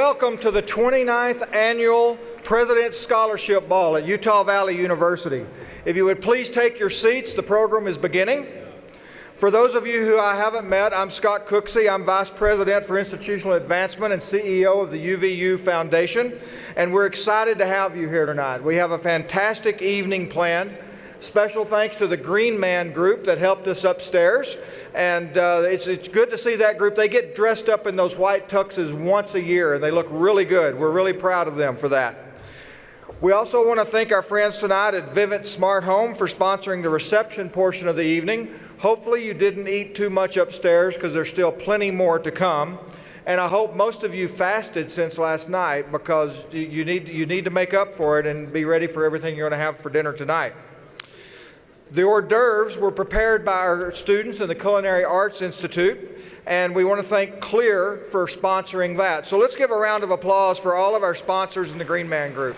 Welcome to the 29th Annual President's Scholarship Ball at Utah Valley University. If you would please take your seats, the program is beginning. For those of you who I haven't met, I'm Scott Cooksey. I'm Vice President for Institutional Advancement and CEO of the UVU Foundation, and we're excited to have you here tonight. We have a fantastic evening planned. Special thanks to the Green Man group that helped us upstairs, and it's good to see that group. They get dressed up in those white tuxes once a year, and they look really good. We're really proud of them for that. We also want to thank our friends tonight at Vivint Smart Home for sponsoring the reception portion of the evening. Hopefully you didn't eat too much upstairs because there's still plenty more to come. And I hope most of you fasted since last night because you need to make up for it and be ready for everything you're going to have for dinner tonight. The hors d'oeuvres were prepared by our students in the Culinary Arts Institute, and we want to thank Clear for sponsoring that. So let's give a round of applause for all of our sponsors in the Green Man Group.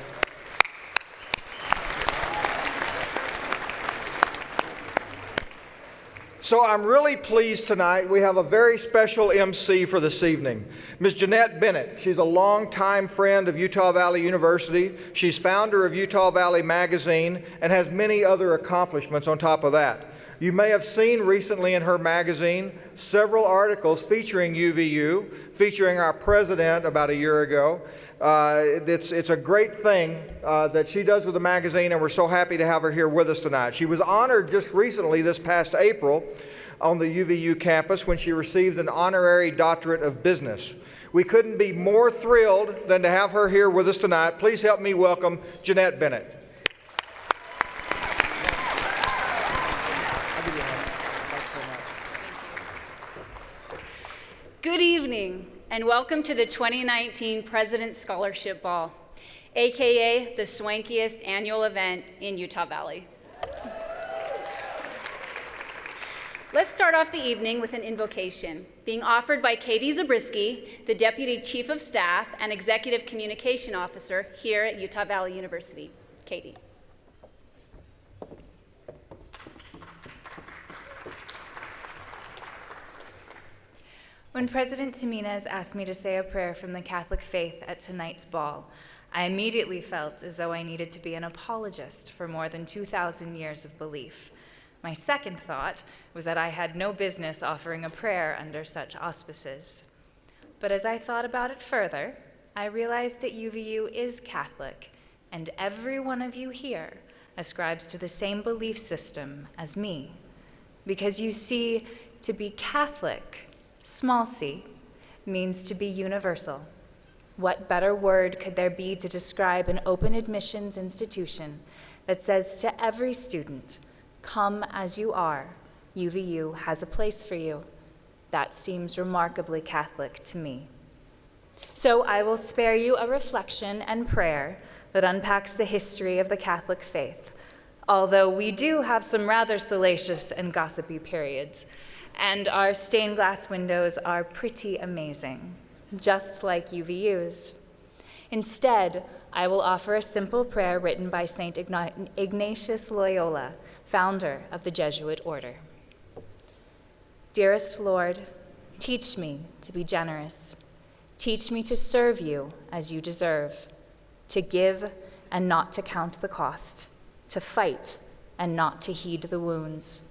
So I'm really pleased tonight. We have a very special MC for this evening, Ms. Jeanette Bennett. She's a longtime friend of Utah Valley University. She's founder of Utah Valley Magazine and has many other accomplishments on top of that. You may have seen recently in her magazine several articles featuring UVU, featuring our president about a year ago. It's a great thing that she does with the magazine, and we're so happy to have her here with us tonight. She was honored just recently, this past April, on the UVU campus when she received an honorary doctorate of business. We couldn't be more thrilled than to have her here with us tonight. Please help me welcome Jeanette Bennett. Good evening, and welcome to the 2019 President's Scholarship Ball, aka the swankiest annual event in Utah Valley. Let's start off the evening with an invocation being offered by Katie Zabriskie, the Deputy Chief of Staff and Executive Communication Officer here at Utah Valley University. Katie. When President Jimenez asked me to say a prayer from the Catholic faith at tonight's ball, I immediately felt as though I needed to be an apologist for more than 2,000 years of belief. My second thought was that I had no business offering a prayer under such auspices. But as I thought about it further, I realized that UVU is Catholic, and every one of you here ascribes to the same belief system as me. Because you see, to be Catholic, small c, means to be universal. What better word could there be to describe an open admissions institution that says to every student, come as you are, UVU has a place for you? That seems remarkably Catholic to me. So I will spare you a reflection and prayer that unpacks the history of the Catholic faith, although we do have some rather salacious and gossipy periods. And our stained glass windows are pretty amazing, just like UVU's. Instead, I will offer a simple prayer written by St. Ignatius Loyola, founder of the Jesuit order. Dearest Lord, teach me to be generous. Teach me to serve you as you deserve, to give and not to count the cost, to fight and not to heed the wounds,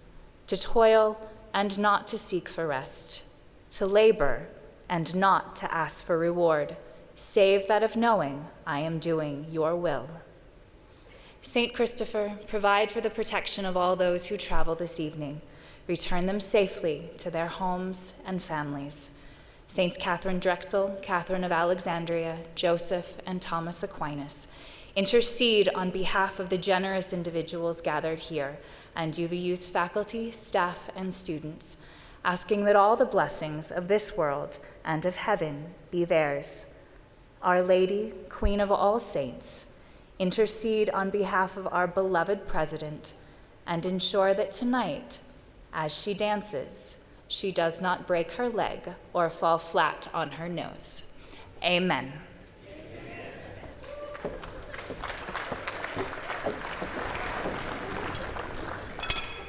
to toil and not to seek for rest, to labor and not to ask for reward, save that of knowing I am doing your will. Saint Christopher, provide for the protection of all those who travel this evening. Return them safely to their homes and families. Saints Catherine Drexel, Catherine of Alexandria, Joseph, and Thomas Aquinas, intercede on behalf of the generous individuals gathered here and UVU's faculty, staff, and students, asking that all the blessings of this world and of heaven be theirs. Our Lady, Queen of all saints, intercede on behalf of our beloved president and ensure that tonight, as she dances, she does not break her leg or fall flat on her nose. Amen.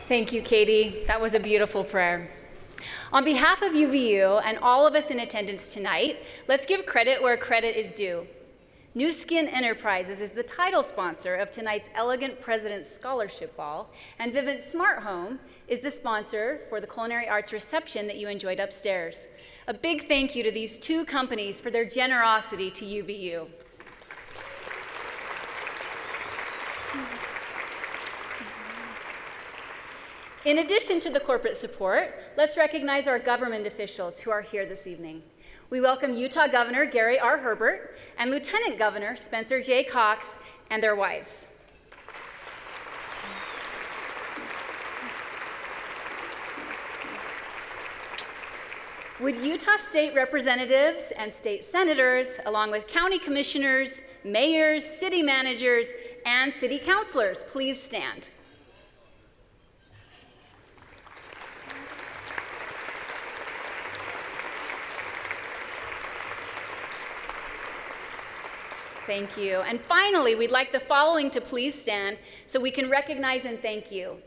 Thank you, Katie. That was a beautiful prayer. On behalf of UVU and all of us in attendance tonight, let's give credit where credit is due. New Skin Enterprises is the title sponsor of tonight's Elegant President's Scholarship Ball, and Vivint Smart Home is the sponsor for the Culinary Arts reception that you enjoyed upstairs. A big thank you to these two companies for their generosity to UVU. In addition to the corporate support, let's recognize our government officials who are here this evening. We welcome Utah Governor Gary R. Herbert and Lieutenant Governor Spencer J. Cox and their wives. Would Utah state representatives and state senators, along with county commissioners, mayors, city managers, and city councilors, please stand? Thank you. And finally, we'd like the following to please stand so we can recognize and thank you.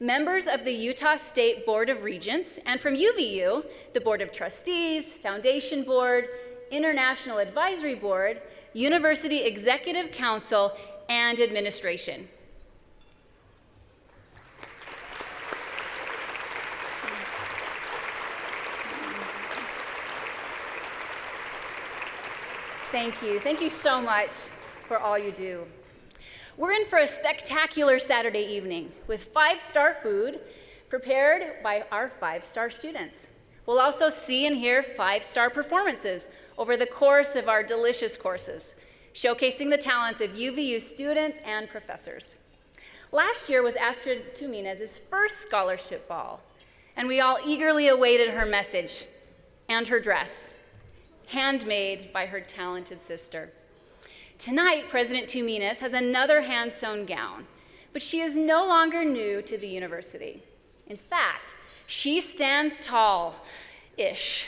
Members of the Utah State Board of Regents, and from UVU, the Board of Trustees, Foundation Board, International Advisory Board, University Executive Council, and Administration. Thank you. Thank you so much for all you do. We're in for a spectacular Saturday evening with 5-star food prepared by our 5-star students. We'll also see and hear 5-star performances over the course of our delicious courses, showcasing the talents of UVU students and professors. Last year was Astrid Tuminez's first scholarship ball, and we all eagerly awaited her message and her dress, handmade by her talented sister. Tonight, President Tuminez has another hand-sewn gown, but she is no longer new to the university. In fact, she stands tall-ish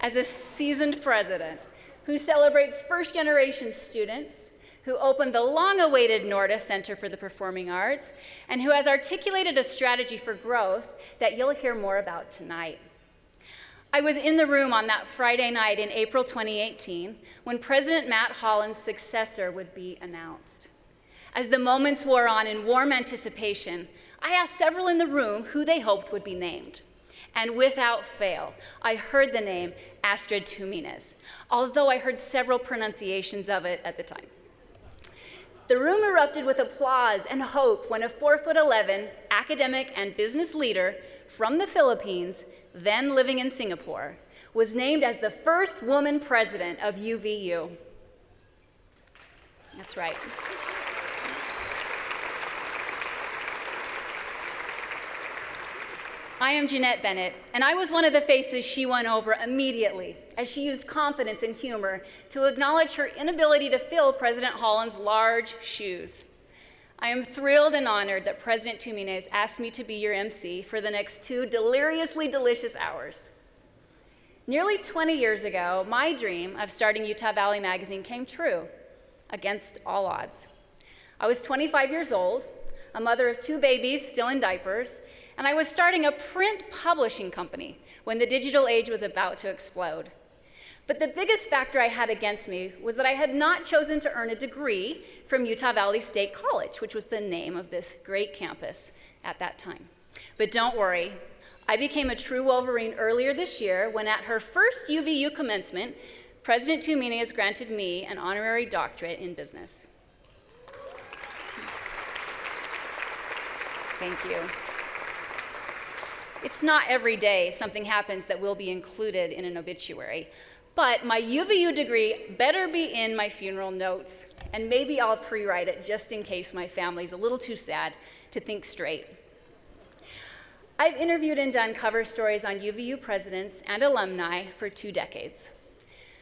as a seasoned president who celebrates first-generation students, who opened the long-awaited Norda Center for the Performing Arts, and who has articulated a strategy for growth that you'll hear more about tonight. I was in the room on that Friday night in April 2018 when President Matt Holland's successor would be announced. As the moments wore on in warm anticipation, I asked several in the room who they hoped would be named. And without fail, I heard the name Astrid Tuminez, although I heard several pronunciations of it at the time. The room erupted with applause and hope when a 4'11" academic and business leader from the Philippines, then living in Singapore, was named as the first woman president of UVU. That's right. I am Jeanette Bennett, and I was one of the faces she won over immediately as she used confidence and humor to acknowledge her inability to fill President Holland's large shoes. I am thrilled and honored that President Tuminez asked me to be your MC for the next 2 deliriously delicious hours. Nearly 20 years ago, my dream of starting Utah Valley Magazine came true, against all odds. I was 25 years old, a mother of 2 babies still in diapers, and I was starting a print publishing company when the digital age was about to explode. But the biggest factor I had against me was that I had not chosen to earn a degree from Utah Valley State College, which was the name of this great campus at that time. But don't worry, I became a true Wolverine earlier this year when at her first UVU commencement, President Tuminez granted me an honorary doctorate in business. Thank you. It's not every day something happens that will be included in an obituary. But my UVU degree better be in my funeral notes, and maybe I'll pre-write it just in case my family's a little too sad to think straight. I've interviewed and done cover stories on UVU presidents and alumni for 2 decades.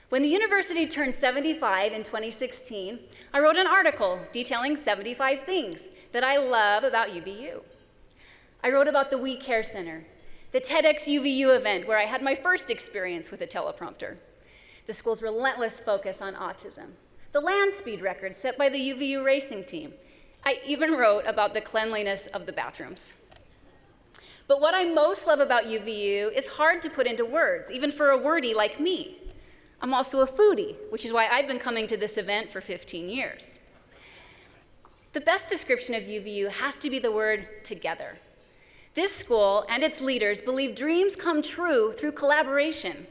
When the university turned 75 in 2016, I wrote an article detailing 75 things that I love about UVU. I wrote about the We Care Center, the TEDx UVU event where I had my first experience with a teleprompter, the school's relentless focus on autism, the land speed record set by the UVU racing team. I even wrote about the cleanliness of the bathrooms. But what I most love about UVU is hard to put into words, even for a wordie like me. I'm also a foodie, which is why I've been coming to this event for 15 years. The best description of UVU has to be the word together. This school and its leaders believe dreams come true through collaboration.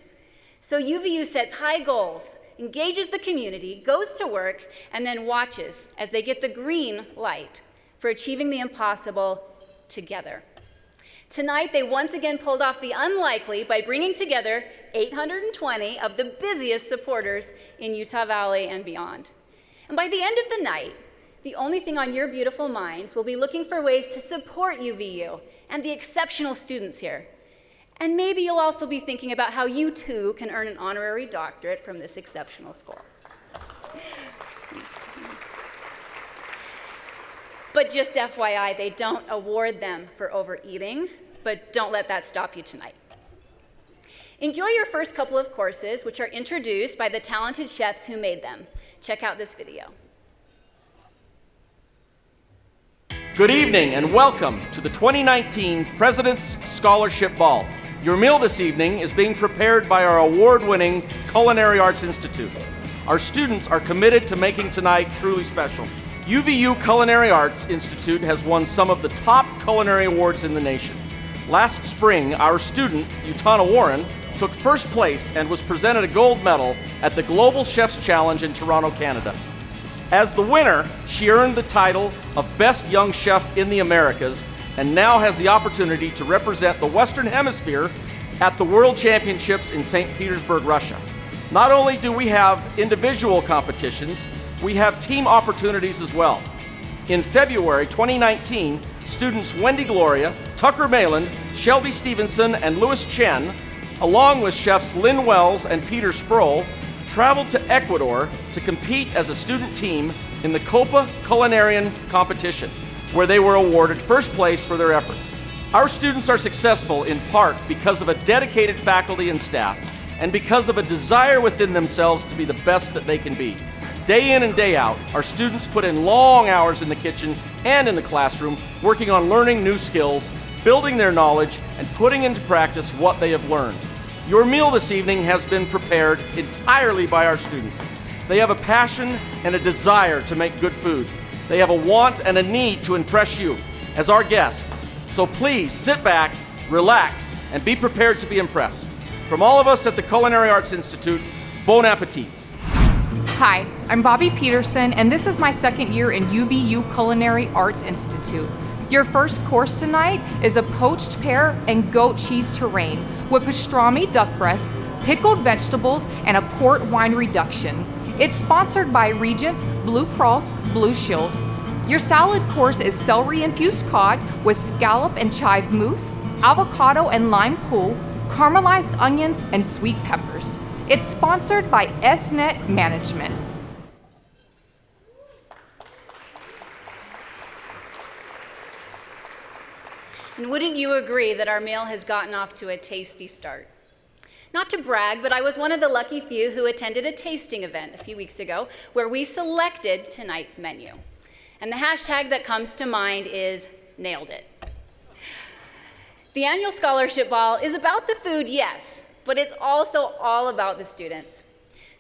So UVU sets high goals, engages the community, goes to work, and then watches as they get the green light for achieving the impossible together. Tonight, they once again pulled off the unlikely by bringing together 820 of the busiest supporters in Utah Valley and beyond. And by the end of the night, the only thing on your beautiful minds will be looking for ways to support UVU and the exceptional students here. And maybe you'll also be thinking about how you too can earn an honorary doctorate from this exceptional school. But just FYI, they don't award them for overeating, but don't let that stop you tonight. Enjoy your first couple of courses, which are introduced by the talented chefs who made them. Check out this video. Good evening and welcome to the 2019 President's Scholarship Ball. Your meal this evening is being prepared by our award-winning Culinary Arts Institute. Our students are committed to making tonight truly special. UVU Culinary Arts Institute has won some of the top culinary awards in the nation. Last spring, our student, Utana Warren, took first place and was presented a gold medal at the Global Chefs Challenge in Toronto, Canada. As the winner, she earned the title of Best Young Chef in the Americas and now has the opportunity to represent the Western Hemisphere at the World Championships in St. Petersburg, Russia. Not only do we have individual competitions, we have team opportunities as well. In February 2019, students Wendy Gloria, Tucker Mayland, Shelby Stevenson, and Louis Chen, along with chefs Lynn Wells and Peter Sproul, traveled to Ecuador to compete as a student team in the Copa Culinarian competition, where they were awarded first place for their efforts. Our students are successful in part because of a dedicated faculty and staff, and because of a desire within themselves to be the best that they can be. Day in and day out, our students put in long hours in the kitchen and in the classroom, working on learning new skills, building their knowledge, and putting into practice what they have learned. Your meal this evening has been prepared entirely by our students. They have a passion and a desire to make good food. They have a want and a need to impress you as our guests. So please sit back, relax, and be prepared to be impressed. From all of us at the Culinary Arts Institute, bon appetit. Hi, I'm Bobby Peterson, and this is my second year in UVU Culinary Arts Institute. Your first course tonight is a poached pear and goat cheese terrain with pastrami duck breast, pickled vegetables, and a port wine reductions. It's sponsored by Regents Blue Cross Blue Shield. Your salad course is celery-infused cod with scallop and chive mousse, avocado and lime pool, caramelized onions, and sweet peppers. It's sponsored by SNet Management. And wouldn't you agree that our meal has gotten off to a tasty start? Not to brag, but I was one of the lucky few who attended a tasting event a few weeks ago where we selected tonight's menu. And the hashtag that comes to mind is nailed it. The annual scholarship ball is about the food, yes, but it's also all about the students.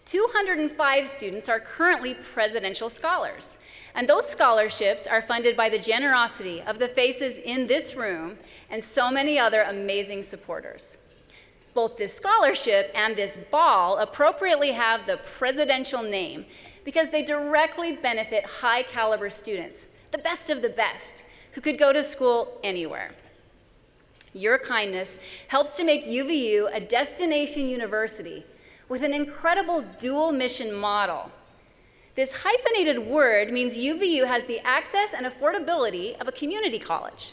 205 students are currently presidential scholars, and those scholarships are funded by the generosity of the faces in this room and so many other amazing supporters. Both this scholarship and this ball appropriately have the presidential name because they directly benefit high-caliber students, the best of the best, who could go to school anywhere. Your kindness helps to make UVU a destination university with an incredible dual mission model. This hyphenated word means UVU has the access and affordability of a community college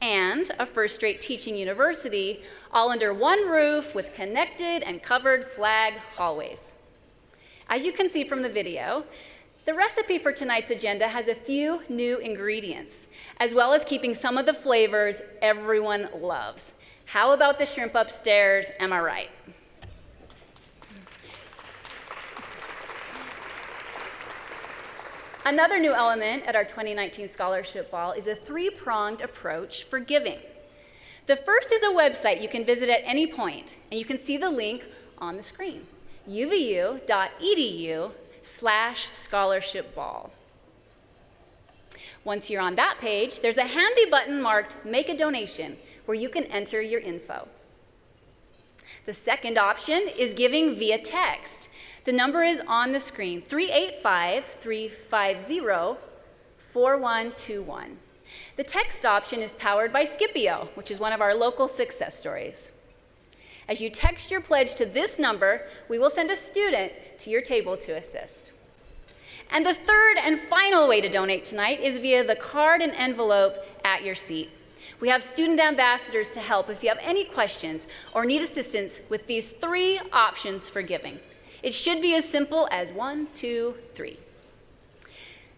and a first-rate teaching university, all under one roof with connected and covered flag hallways. As you can see from the video, the recipe for tonight's agenda has a few new ingredients, as well as keeping some of the flavors everyone loves. How about the shrimp upstairs, am I right? Another new element at our 2019 Scholarship Ball is a three-pronged approach for giving. The first is a website you can visit at any point, and you can see the link on the screen, uvu.edu/scholarshipball. Once you're on that page, there's a handy button marked Make a Donation, where you can enter your info. The second option is giving via text. The number is on the screen, 385-350-4121. The text option is powered by Scipio, which is one of our local success stories. As you text your pledge to this number, we will send a student to your table to assist. And the third and final way to donate tonight is via the card and envelope at your seat. We have student ambassadors to help if you have any questions or need assistance with these 3 options for giving. It should be as simple as 1, 2, 3.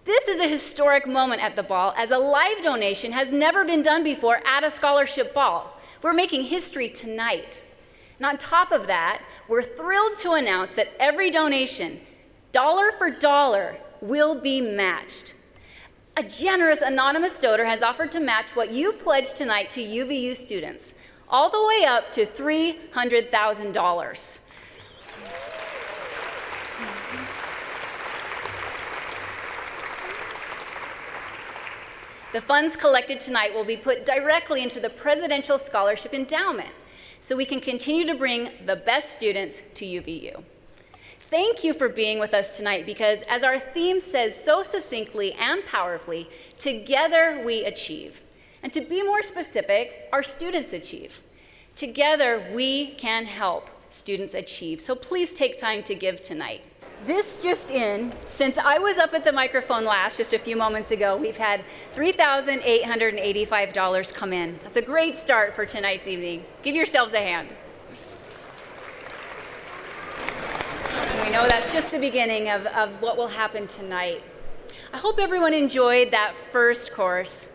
This is a historic moment at the ball, as a live donation has never been done before at a scholarship ball. We're making history tonight. And on top of that, we're thrilled to announce that every donation, dollar for dollar, will be matched. A generous anonymous donor has offered to match what you pledge tonight to UVU students, all the way up to $300,000. The funds collected tonight will be put directly into the Presidential Scholarship Endowment, so we can continue to bring the best students to UVU. Thank you for being with us tonight, because as our theme says so succinctly and powerfully, together we achieve. And to be more specific, our students achieve. Together we can help students achieve, so please take time to give tonight. This just in, since I was up at the microphone last just a few moments ago, we've had $3,885 come in. That's a great start for tonight's evening. Give yourselves a hand. We know that's just the beginning of what will happen tonight. I hope everyone enjoyed that first course.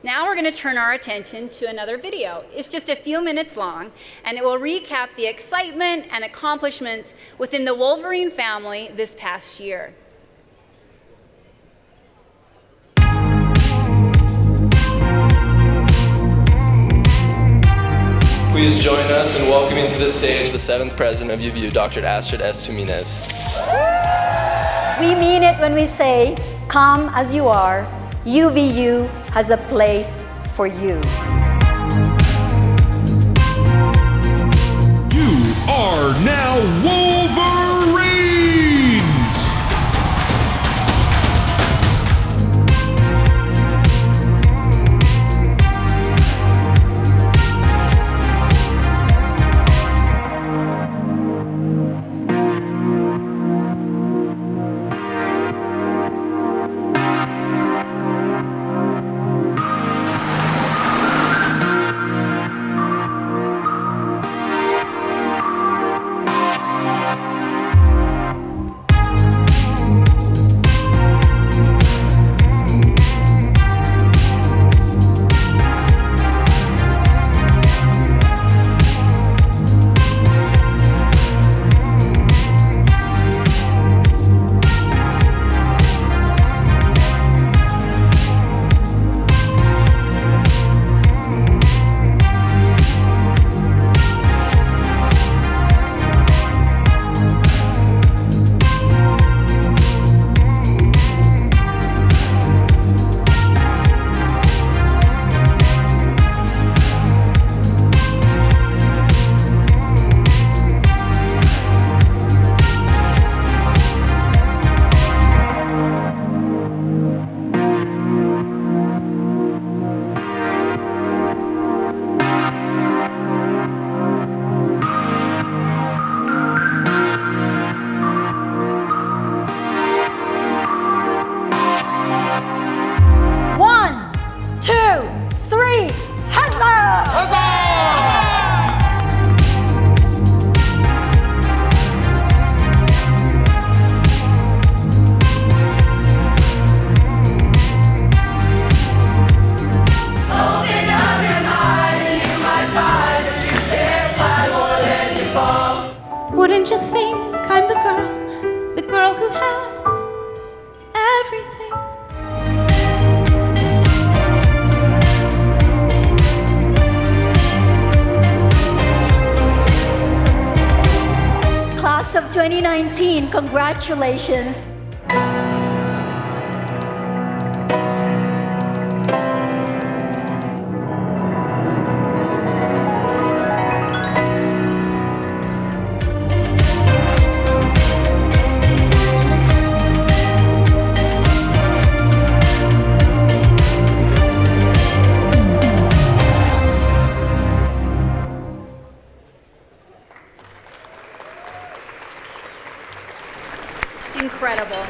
Now we're going to turn our attention to another video. It's just a few minutes long, and it will recap the excitement and accomplishments within the Wolverine family this past year. Please join us in welcoming to the stage the 7th President of UVU, Dr. Astrid S. Tumines. We mean it when we say, come as you are, UVU has a place for you. You are now Wolverines! 2019. Congratulations. Incredible.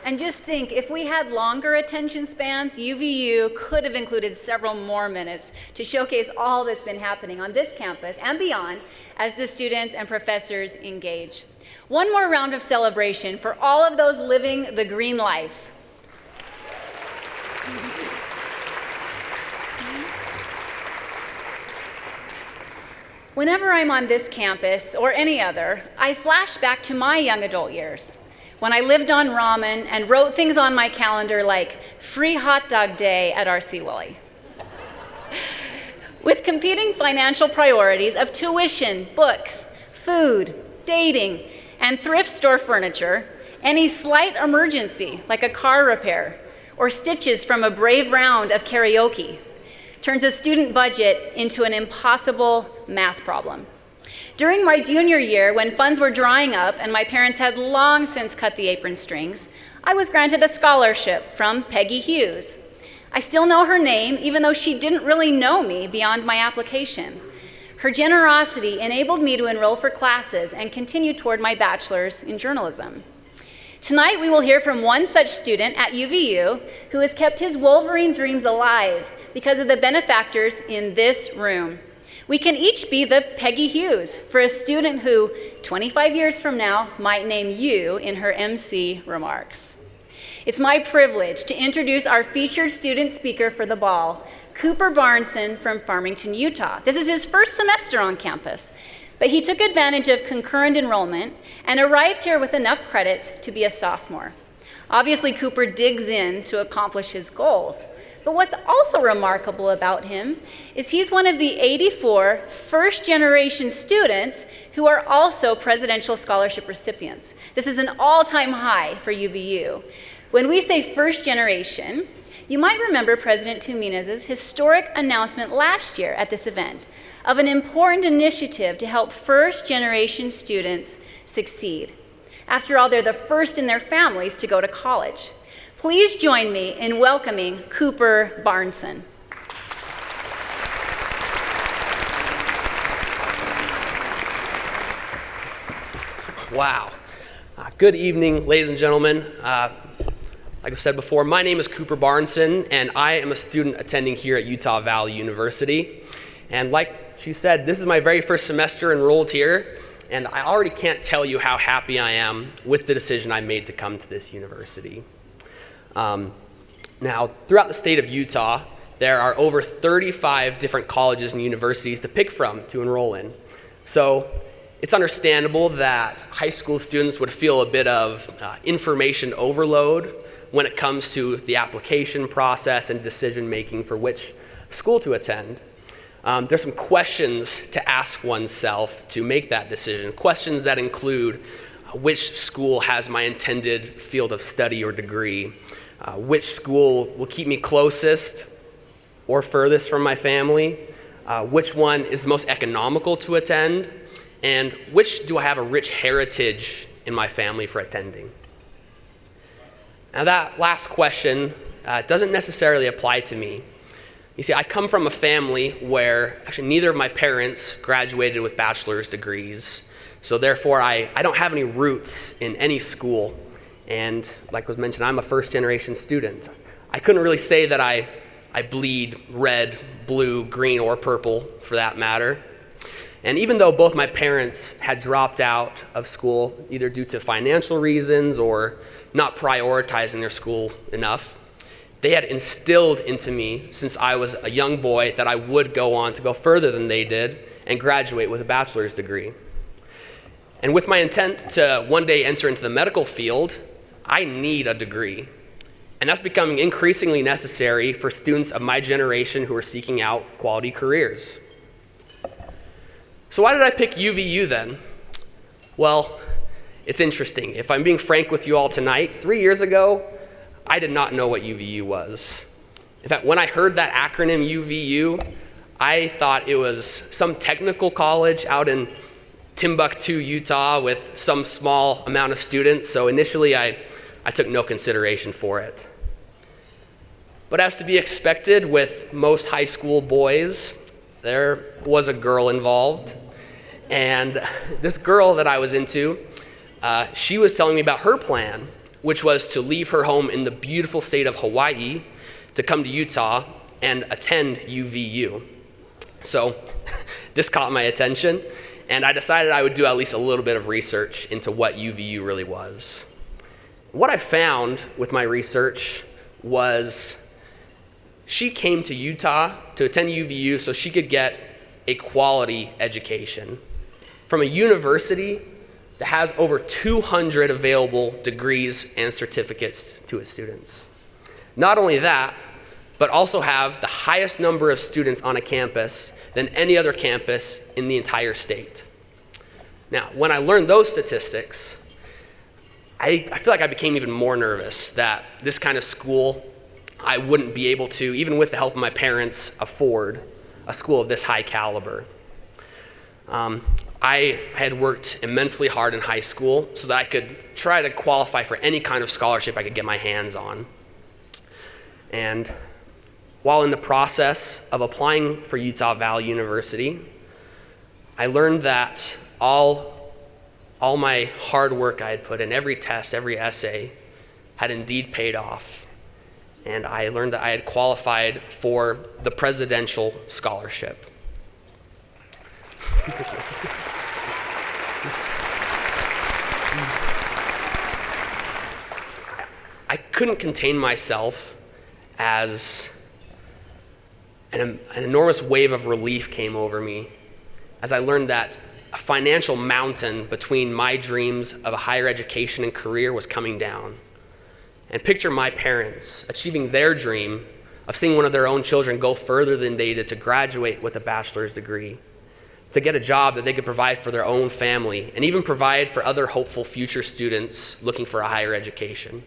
And just think, if we had longer attention spans, UVU could have included several more minutes to showcase all that's been happening on this campus and beyond as the students and professors engage. One more round of celebration for all of those living the green life. Whenever I'm on this campus or any other, I flash back to my young adult years, when I lived on ramen and wrote things on my calendar like free hot dog day at RC Willie. With competing financial priorities of tuition, books, food, dating, and thrift store furniture, any slight emergency, like a car repair or stitches from a brave round of karaoke, turns a student budget into an impossible math problem. During my junior year, when funds were drying up and my parents had long since cut the apron strings, I was granted a scholarship from Peggy Hughes. I still know her name, even though she didn't really know me beyond my application. Her generosity enabled me to enroll for classes and continue toward my bachelor's in journalism. Tonight, we will hear from one such student at UVU who has kept his Wolverine dreams alive because of the benefactors in this room. We can each be the Peggy Hughes for a student who, 25 years from now, might name you in her MC remarks. It's my privilege to introduce our featured student speaker for the ball, Cooper Barnson from Farmington, Utah. This is his first semester on campus, but he took advantage of concurrent enrollment and arrived here with enough credits to be a sophomore. Obviously, Cooper digs in to accomplish his goals. But what's also remarkable about him is he's one of the 84 first-generation students who are also presidential scholarship recipients. This is an all-time high for UVU. When we say first generation, you might remember President Tuminez's historic announcement last year at this event of an important initiative to help first-generation students succeed. After all, they're the first in their families to go to college. Please join me in welcoming Cooper Barnson. Wow. Good evening, ladies and gentlemen. Like I've said before, my name is Cooper Barnson, and I am a student attending here at Utah Valley University. And like she said, this is my very first semester enrolled here, and I already can't tell you how happy I am with the decision I made to come to this university. Now, throughout the state of Utah, there are over 35 different colleges and universities to pick from to enroll in. So it's understandable that high school students would feel a bit of information overload when it comes to the application process and decision making for which school to attend. There's some questions to ask oneself to make that decision, questions that include which school has my intended field of study or degree, which school will keep me closest or furthest from my family, which one is the most economical to attend, and which do I have a rich heritage in my family for attending. Now that last question doesn't necessarily apply to me. You see, I come from a family where actually neither of my parents graduated with bachelor's degrees, so therefore I don't have any roots in any school. And like was mentioned, I'm a first-generation student. I couldn't really say that I bleed red, blue, green, or purple, for that matter. And even though both my parents had dropped out of school, either due to financial reasons or not prioritizing their school enough, they had instilled into me since I was a young boy that I would go on to go further than they did and graduate with a bachelor's degree. And with my intent to one day enter into the medical field, I need a degree. And that's becoming increasingly necessary for students of my generation who are seeking out quality careers. So why did I pick UVU then? Well, it's interesting. If I'm being frank with you all tonight, 3 years ago, I did not know what UVU was. In fact, when I heard that acronym UVU, I thought it was some technical college out in Timbuktu, Utah, with some small amount of students. So initially, I took no consideration for it. But as to be expected with most high school boys, there was a girl involved. And this girl that I was into, she was telling me about her plan, which was to leave her home in the beautiful state of Hawaii to come to Utah and attend UVU. So this caught my attention, and I decided I would do at least a little bit of research into what UVU really was. What I found with my research was she came to Utah to attend UVU so she could get a quality education from a university that has over 200 available degrees and certificates to its students. Not only that, but also have the highest number of students on a campus than any other campus in the entire state. Now, when I learned those statistics, I feel like I became even more nervous that this kind of school, I wouldn't be able to, even with the help of my parents, afford a school of this high caliber. I had worked immensely hard in high school so that I could try to qualify for any kind of scholarship I could get my hands on. And while in the process of applying for Utah Valley University, I learned that all my hard work I had put in, every test, every essay, had indeed paid off. And I learned that I had qualified for the presidential scholarship. I couldn't contain myself as an enormous wave of relief came over me as I learned that a financial mountain between my dreams of a higher education and career was coming down. And picture my parents achieving their dream of seeing one of their own children go further than they did to graduate with a bachelor's degree, to get a job that they could provide for their own family, and even provide for other hopeful future students looking for a higher education.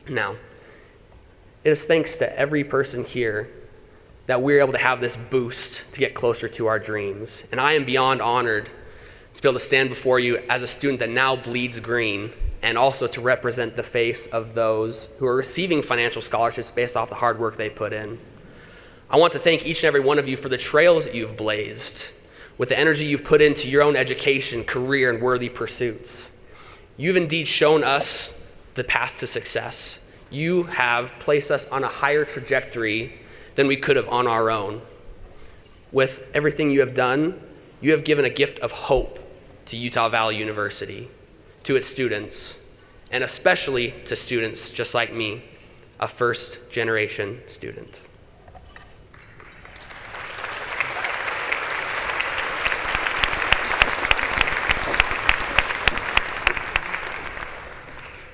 Now, it is thanks to every person here that we're able to have this boost to get closer to our dreams. And I am beyond honored to be able to stand before you as a student that now bleeds green, and also to represent the face of those who are receiving financial scholarships based off the hard work they put in. I want to thank each and every one of you for the trails that you've blazed, with the energy you've put into your own education, career, and worthy pursuits. You've indeed shown us the path to success. You have placed us on a higher trajectory than we could have on our own. With everything you have done, you have given a gift of hope to Utah Valley University, to its students, and especially to students just like me, a first-generation student.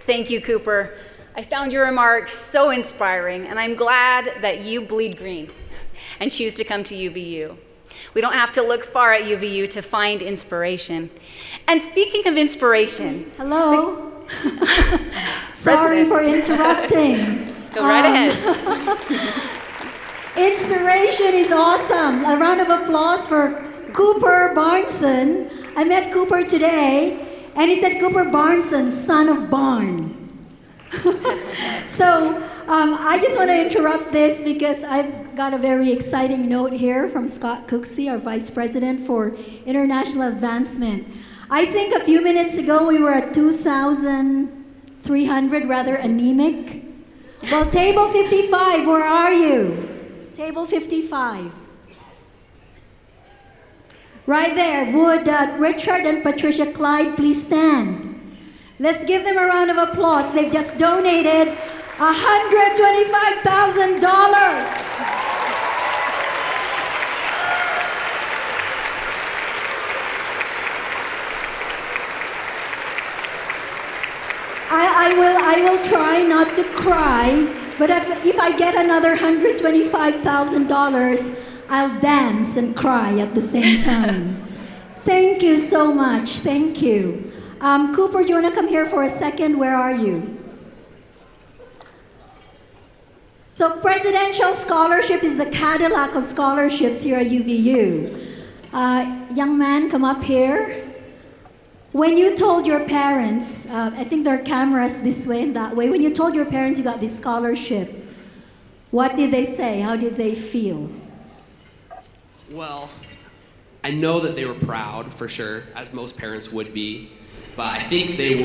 Thank you, Cooper. I found your remarks so inspiring, and I'm glad that you bleed green and choose to come to UVU. We don't have to look far at UVU to find inspiration. And speaking of inspiration... Hello. Sorry for interrupting. Go right ahead. Inspiration is awesome. A round of applause for Cooper Barnson. I met Cooper today, and he said Cooper Barnson, son of Barn. So I just want to interrupt this because I've got a very exciting note here from Scott Cooksey, our Vice President for International Advancement. I think a few minutes ago we were at 2,300, rather anemic. Well, table 55, where are you? Table 55. Right there. Would Richard and Patricia Clyde please stand? Let's give them a round of applause. They've just donated $125,000. I will try not to cry, but if I get another $125,000, I'll dance and cry at the same time. Thank you so much. Thank you. Cooper, do you want to come here for a second? Where are you? So Presidential Scholarship is the Cadillac of scholarships here at UVU. Young man, come up here. When you told your parents, I think there are cameras this way and that way, when you told your parents you got this scholarship, what did they say? How did they feel? Well, I know that they were proud, for sure, as most parents would be, but I think they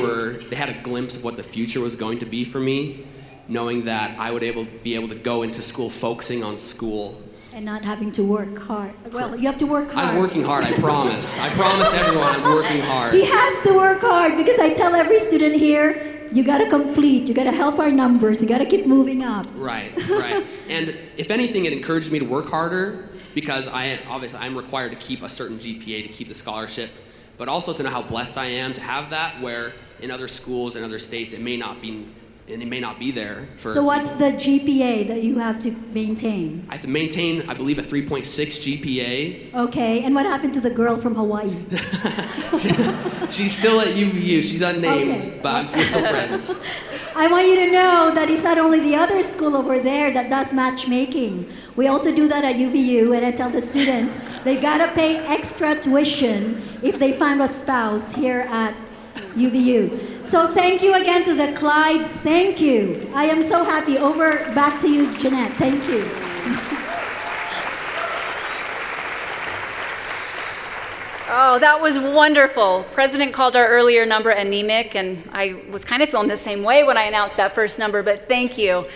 had a glimpse of what the future was going to be for me, knowing that I would be able to go into school focusing on school. And not having to work hard. Well, you have to work hard. I'm working hard, I promise. I promise everyone I'm working hard. He has to work hard because I tell every student here, you gotta complete, you gotta help our numbers, you gotta keep moving up. Right. And if anything, it encouraged me to work harder because I'm required to keep a certain GPA to keep the scholarship, but also to know how blessed I am to have that, where in other schools and other states it may not be there. So what's the GPA that you have to maintain? I have to maintain, I believe, a 3.6 GPA. Okay, and what happened to the girl from Hawaii? She's still at UVU. She's unnamed, but we're still friends. I want you to know that it's not only the other school over there that does matchmaking. We also do that at UVU, and I tell the students they gotta pay extra tuition if they find a spouse here at UVU. So thank you again to the Clydes. Thank you. I am so happy. Back to you, Jeanette. Thank you. Oh, that was wonderful. President called our earlier number anemic, and I was kind of feeling the same way when I announced that first number, but thank you.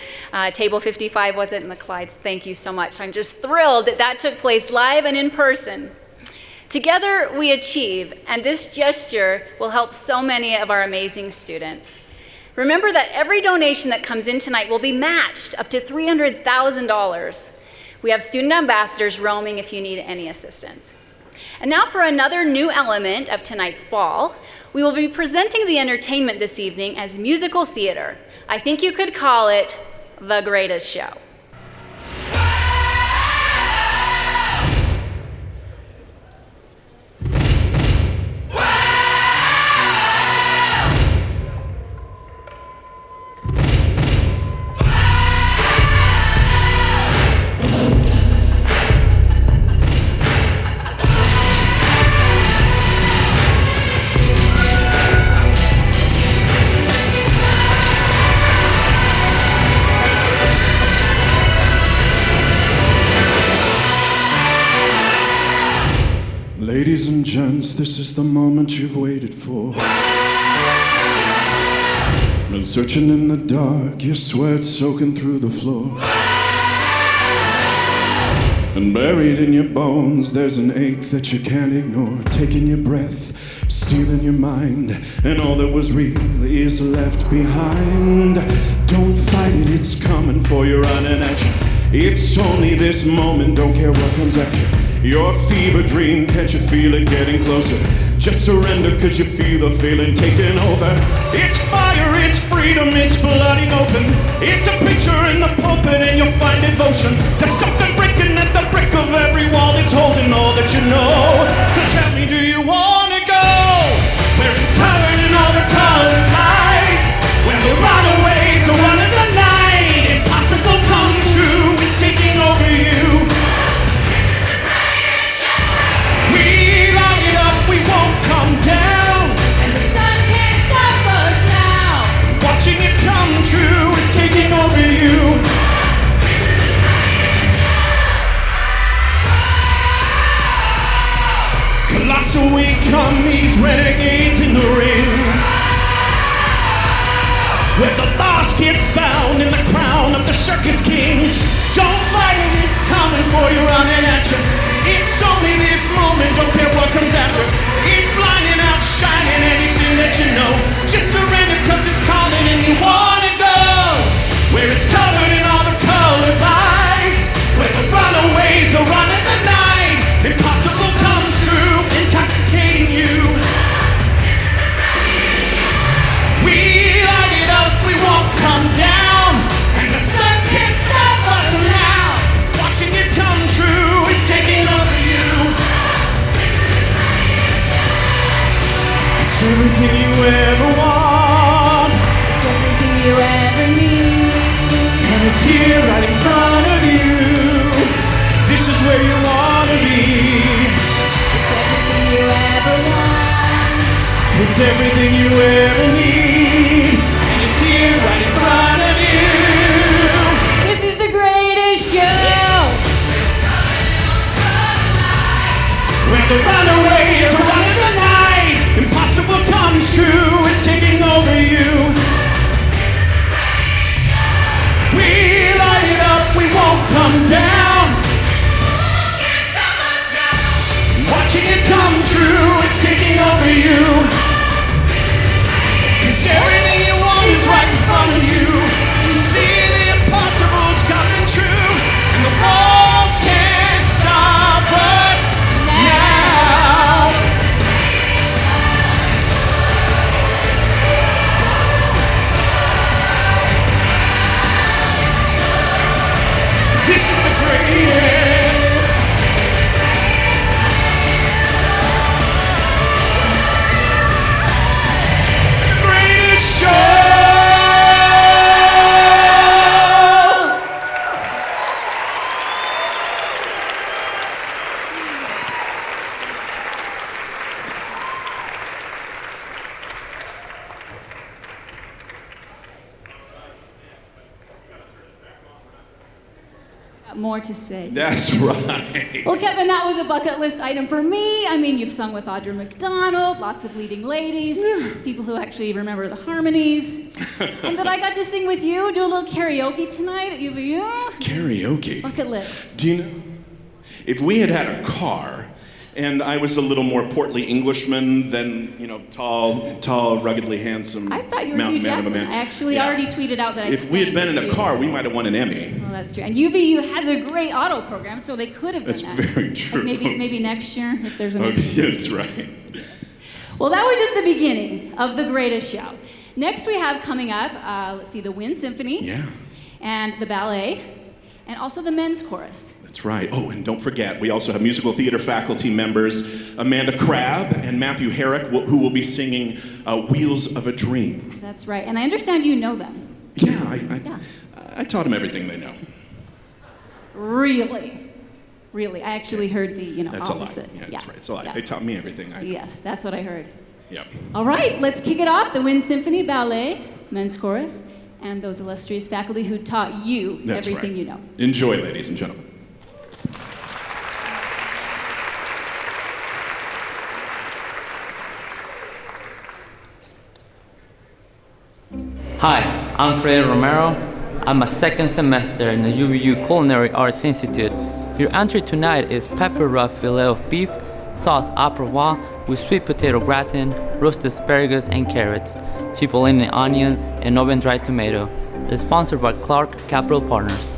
Table 55 wasn't in the Clydes. Thank you so much. I'm just thrilled that took place live and in person. Together we achieve, and this gesture will help so many of our amazing students. Remember that every donation that comes in tonight will be matched up to $300,000. We have student ambassadors roaming if you need any assistance. And now for another new element of tonight's ball. We will be presenting the entertainment this evening as musical theater. I think you could call it the greatest show. Ladies and gents, this is the moment you've waited for. Been searching in the dark, your sweat soaking through the floor. And buried in your bones, there's an ache that you can't ignore. Taking your breath, stealing your mind, and all that was real is left behind. Don't fight it, it's coming for you, running at you. It's only this moment, don't care what comes after. Your fever dream, can't you feel it getting closer? Just surrender, cause you feel the feeling taking over. It's fire, it's freedom, it's flooding open. It's a picture in the pulpit and you'll find devotion. There's something breaking at the brick of every wall. It's holding all that you know. So tell me, do you wanna go? Where it's covered in all the colored lights. When the runaways are running the night. Impossible comes true, it's taking over you. We won't come down, and the sun can't stop us now. Watching it come true, it's taking over you. It's everything you ever need, and it's here right in front of you. This is the greatest show. When the runaways are running the night, impossible comes true, it's taking over you. We light it up, we won't come down. Can't stop us now. Watching it come true, it's taking over you. 'Cause everything you want is right in front of you. You see the impossible's coming true, and the walls can't stop us now. This is the greatest. Greatest show. More to say. That's right. Well, Kevin, that was a bucket list item for me. I mean, you've sung with Audra McDonald, lots of leading ladies, people who actually remember the harmonies. And that I got to sing with you, do a little karaoke tonight at UVU. Karaoke. Bucket list. Do you know, if we had had a car, and I was a little more portly Englishman than, you know, tall, ruggedly handsome I thought you were mountain Hugh man of a Jackman. man. I actually Yeah. already tweeted out that I If we had sang been in with a you. car, we might have won an Emmy. Well, that's true. And UVU has a great auto program, so they could have done That's that. very Like true. maybe next year, if there's an Okay, yeah, that's right. Well, that was just the beginning of the greatest show. Next we have coming up, let's see, the Wind Symphony. Yeah, And the ballet, and also the men's chorus. that's right. Oh, and don't forget, we also have musical theater faculty members Amanda Crabb and Matthew Herrick, who will be singing Wheels of a Dream. That's right. And I understand you know them. Yeah, Yeah. I taught them everything they know. Really? Really? I actually heard the, That's opposite. a lie. Yeah, that's right. It's a lie. Yeah. They taught me everything I know. Yes, that's what I heard. Yeah. All right, let's kick it off. The Wind Symphony, ballet, men's chorus, and those illustrious faculty who taught you That's everything right. you know. Enjoy, ladies and gentlemen. Hi, I'm Fred Romero. I'm a second semester in the UVU Culinary Arts Institute. Your entry tonight is pepper rub filet of beef, sauce au poivre with sweet potato gratin, roasted asparagus and carrots, cipollini onions, and oven-dried tomato. It's sponsored by Clark Capital Partners.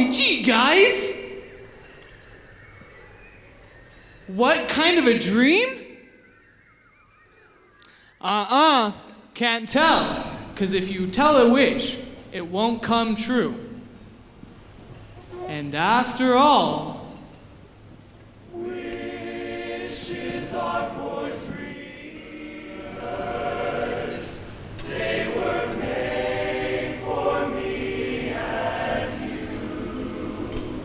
OMG, guys! What kind of a dream? Can't tell. 'Ccause if you tell a wish, it won't come true. And after all, wishes are for dreamers. They were made for me and you.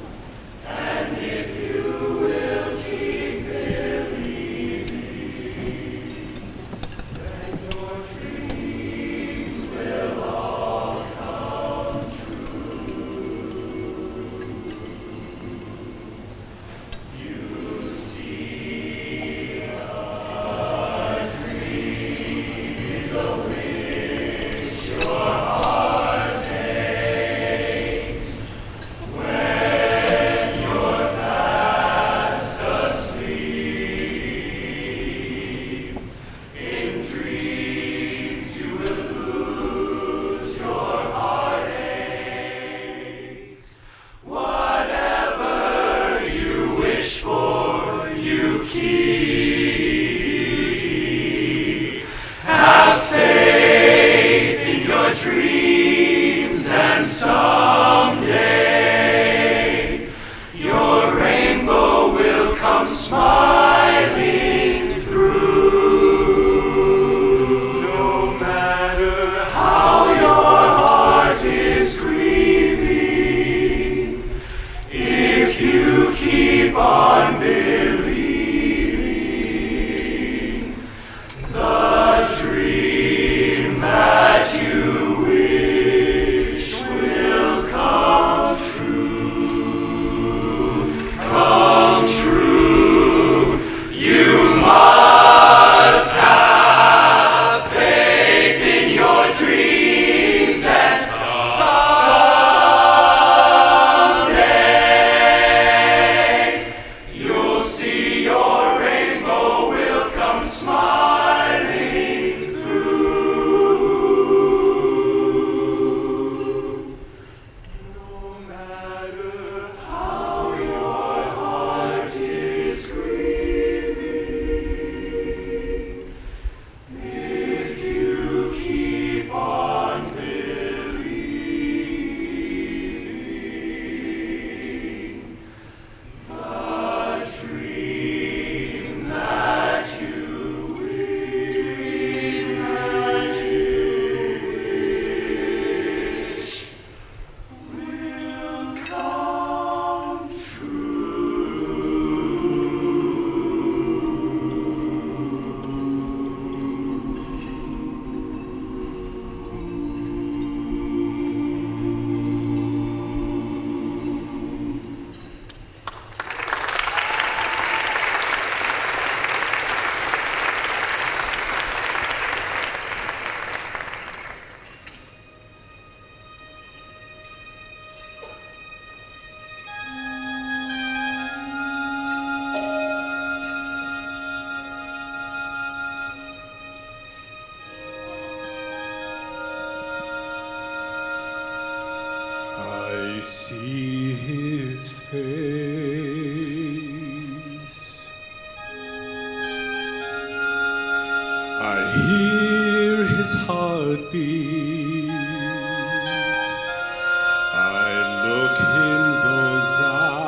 And if you will keep believing, then your dreams will all come true. You see, a dream is a wish your heart makes when you're fast asleep. In dreams you will lose your heartaches. Whatever you wish for, you keep. Have faith in your dreams, and someday your rainbow will come smiling through. No matter how your heart is grieving, if you keep on believing, the dream that you wish will come true. Come true. You must have faith in your dreams, and someday you'll see your rainbow will come smiling through. No matter how your heart is grieving, if you keep on believing, the dream that you wish will come I see his face. I hear his heartbeat. I look in those eyes.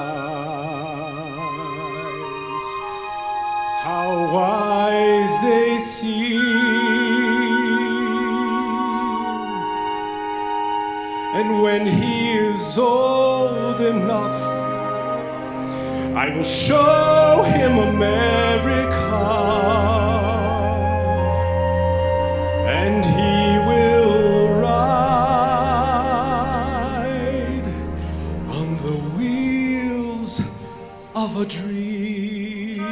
How wise they seem. And when he is old enough, I will show him America, and he will ride on the wheels of a dream.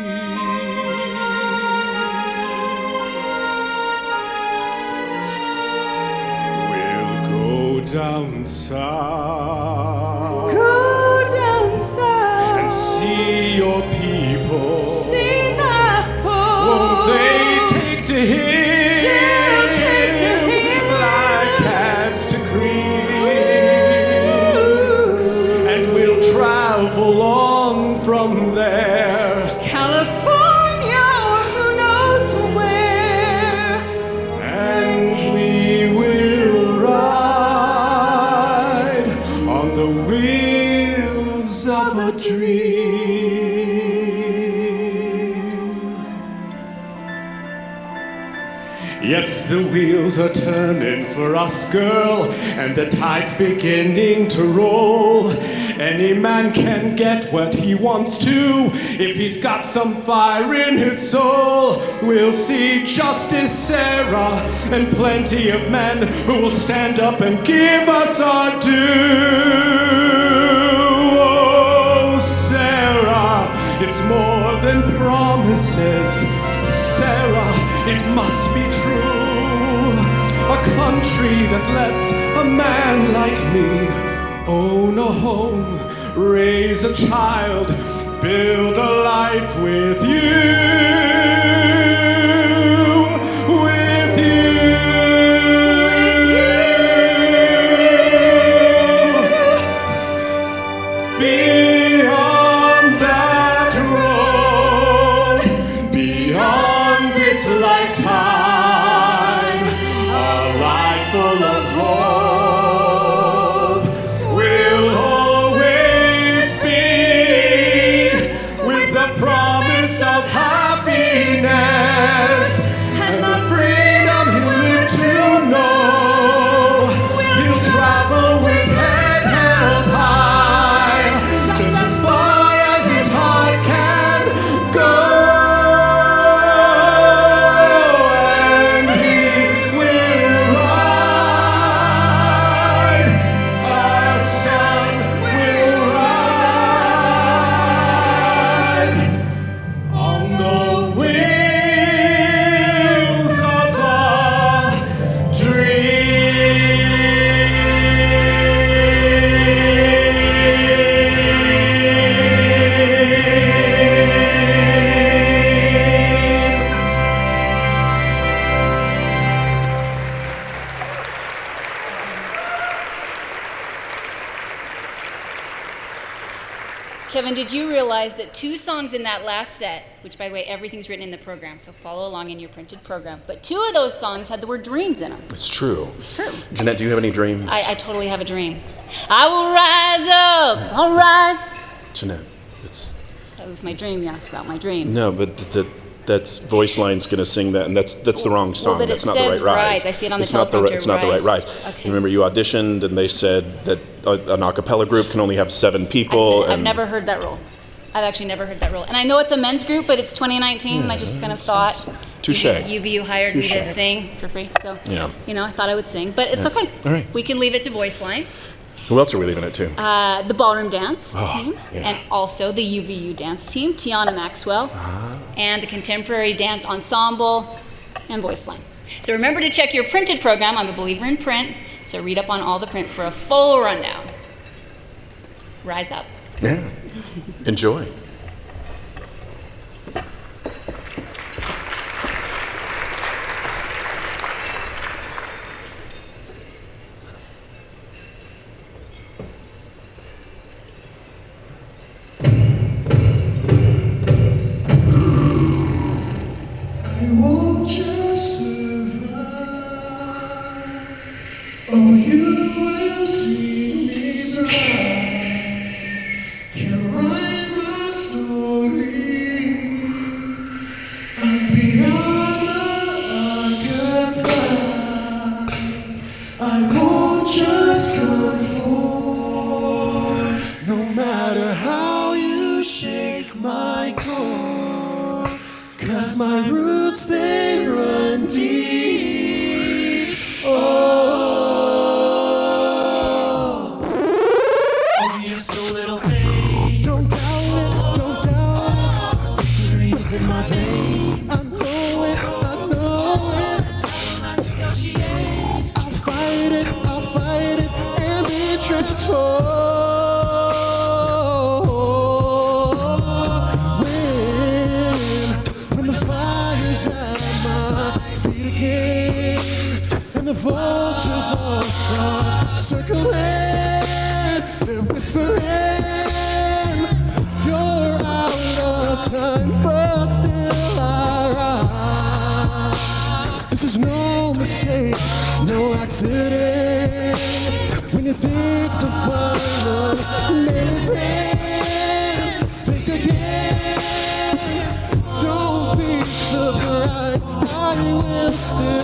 We'll go down south. Go down south and see your people. See my folk. Won't they take to him? They'll take to him like cats to cream. And we'll Yes, the wheels are turning for us, girl, and the tide's beginning to roll. Any man can get what he wants to if he's got some fire in his soul. We'll see Justice Sarah and plenty of men who will stand up and give us our due. Oh, Sarah, it's more than promises. Sarah, it must be true. A country that lets a man like me own a home, raise a child, build a life with you. With you. Beyond that road, beyond this lifetime, a life full of hope will always be, with the promise of happiness and the freedom he'll live to know. He'll travel with head held high, just as far as his heart can go. Kevin, did you realize that 2 songs in that last set, which by the way, everything's written in the program, so follow along in your printed program, but 2 of those songs had the word dreams in them. It's true. It's true. Jeanette, do you have any dreams? I totally have a dream. I will rise up, I'll rise. Jeanette, it's... That was my dream, you asked about my dream. No, but that's Voice Line's going to sing that, and that's the wrong song. But that's it not says the right rise. rise. I see it on the It's teleprompter, not the right rise. Okay. Remember, you auditioned, and they said that an a cappella group can only have 7 people. I've never heard that rule. I've actually never heard that rule. And I know it's a men's group, but it's 2019, and I just kind of thought Touche. UVU hired me Touche. to sing for free, so Yeah. I thought I would sing. But it's okay. All right. We can leave it to Voice Line. Who else are we leaving it to? The ballroom dance team, yeah. and also the UVU dance team, Tiana Maxwell, and the contemporary dance ensemble, and Voice Line. So remember to check your printed program. I'm a believer in print, so read up on all the print for a full rundown. Rise up. Yeah. Enjoy. Won't you survive? Oh, you will see me thrive. Can write my story. I'm beyond the archetype. I won't just conform. No matter how you shake my core. 'Cause my roots, they run deep. Oh, yes, a little thing. Don't doubt it, don't doubt it. Victory's in my veins. I know it, I know it. I'll fight it, and be transformed. And the vultures all start circling, they're whispering, you're out of time, but still I rise. This is no mistake, no accident. When you think to find amazing, think again. Don't be surprised, I will still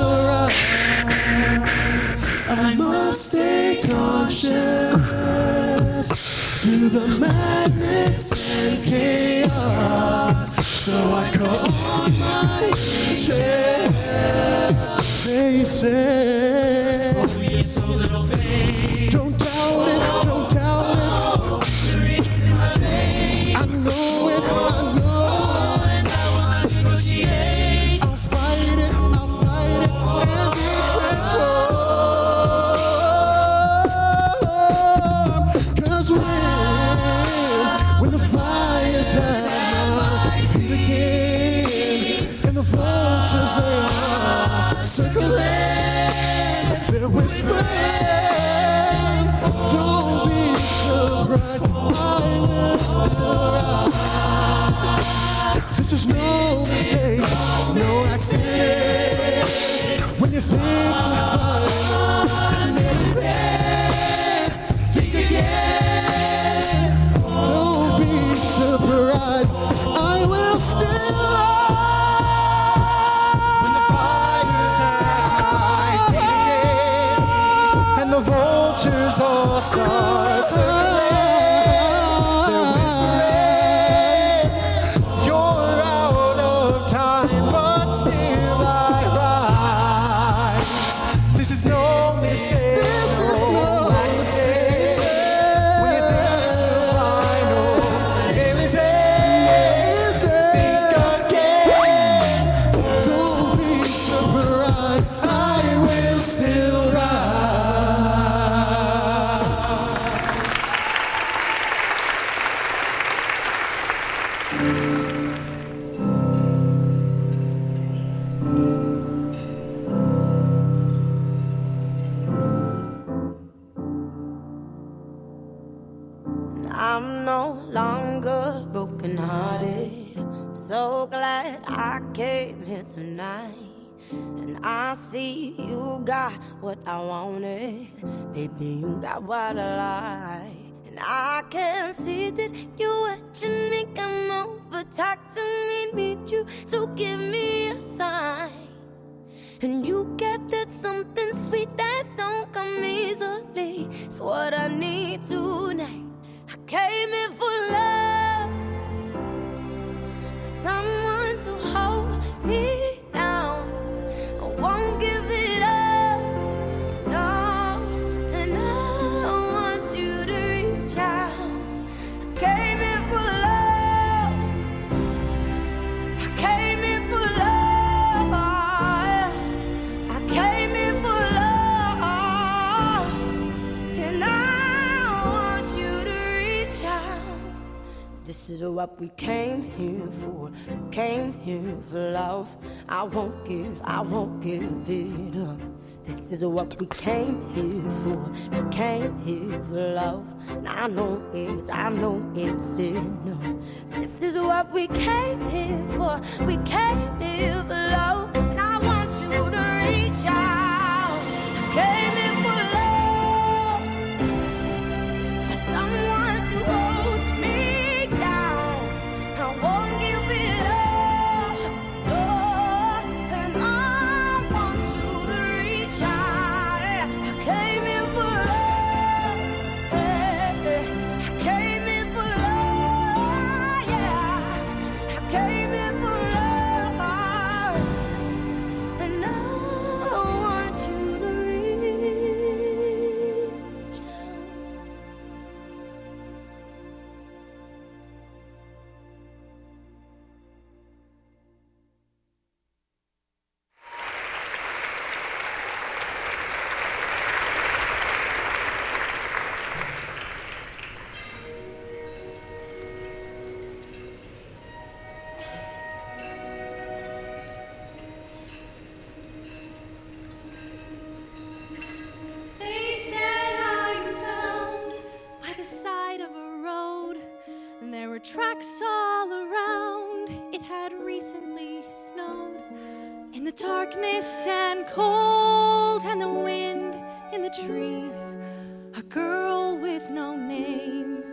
the madness and chaos. So I call on my angel. They say, oh, it's a little thing. Don't doubt it, don't doubt it. There is in my veins. I know it, I know. And I will negotiate. I'll fight it, and be transformed. 'Cause when the fire's out, begin, and the vultures they are circling, they're whispering. Don't be surprised, I will still rise. This is no mistake, no accident. When you think the fire's think again. Don't be surprised, I will still rise. When the fire's at my feet and the vultures all start circling, they're whispering, you're out of time, but still I rise. This is no mistake, no accident. When you think the final is think again. Don't be surprised, I will still I'm no longer brokenhearted. I'm so glad I came here tonight. And I see you got what I wanted. Baby, you got what I like. And I can see that you're watching me come over. Talk to me, need you, so give me a sign. And you get that something sweet that don't come easily. It's what I need tonight. I came in for love, for someone to hold me down. I won't give it up, no. And I want you to reach out. I came in for love, I came in for love, I came in for love, and I want you to reach out. This is what we came here for. We came here for love. I won't give it up. This is what we came here for. We came here for love. And I know it's enough. This is what we came here for. We came here for love. And I want you to reach out. I came here for love, for someone to hold me down. I won't give it up, no. And I want you to reach out. I came in for love, I came in for love, yeah. I came in for love, and I want you to reach out. They said I was found by the side of a road, and there were tracks all around. It had recently snowed. In the darkness and cold and the wind in the trees, a girl with no name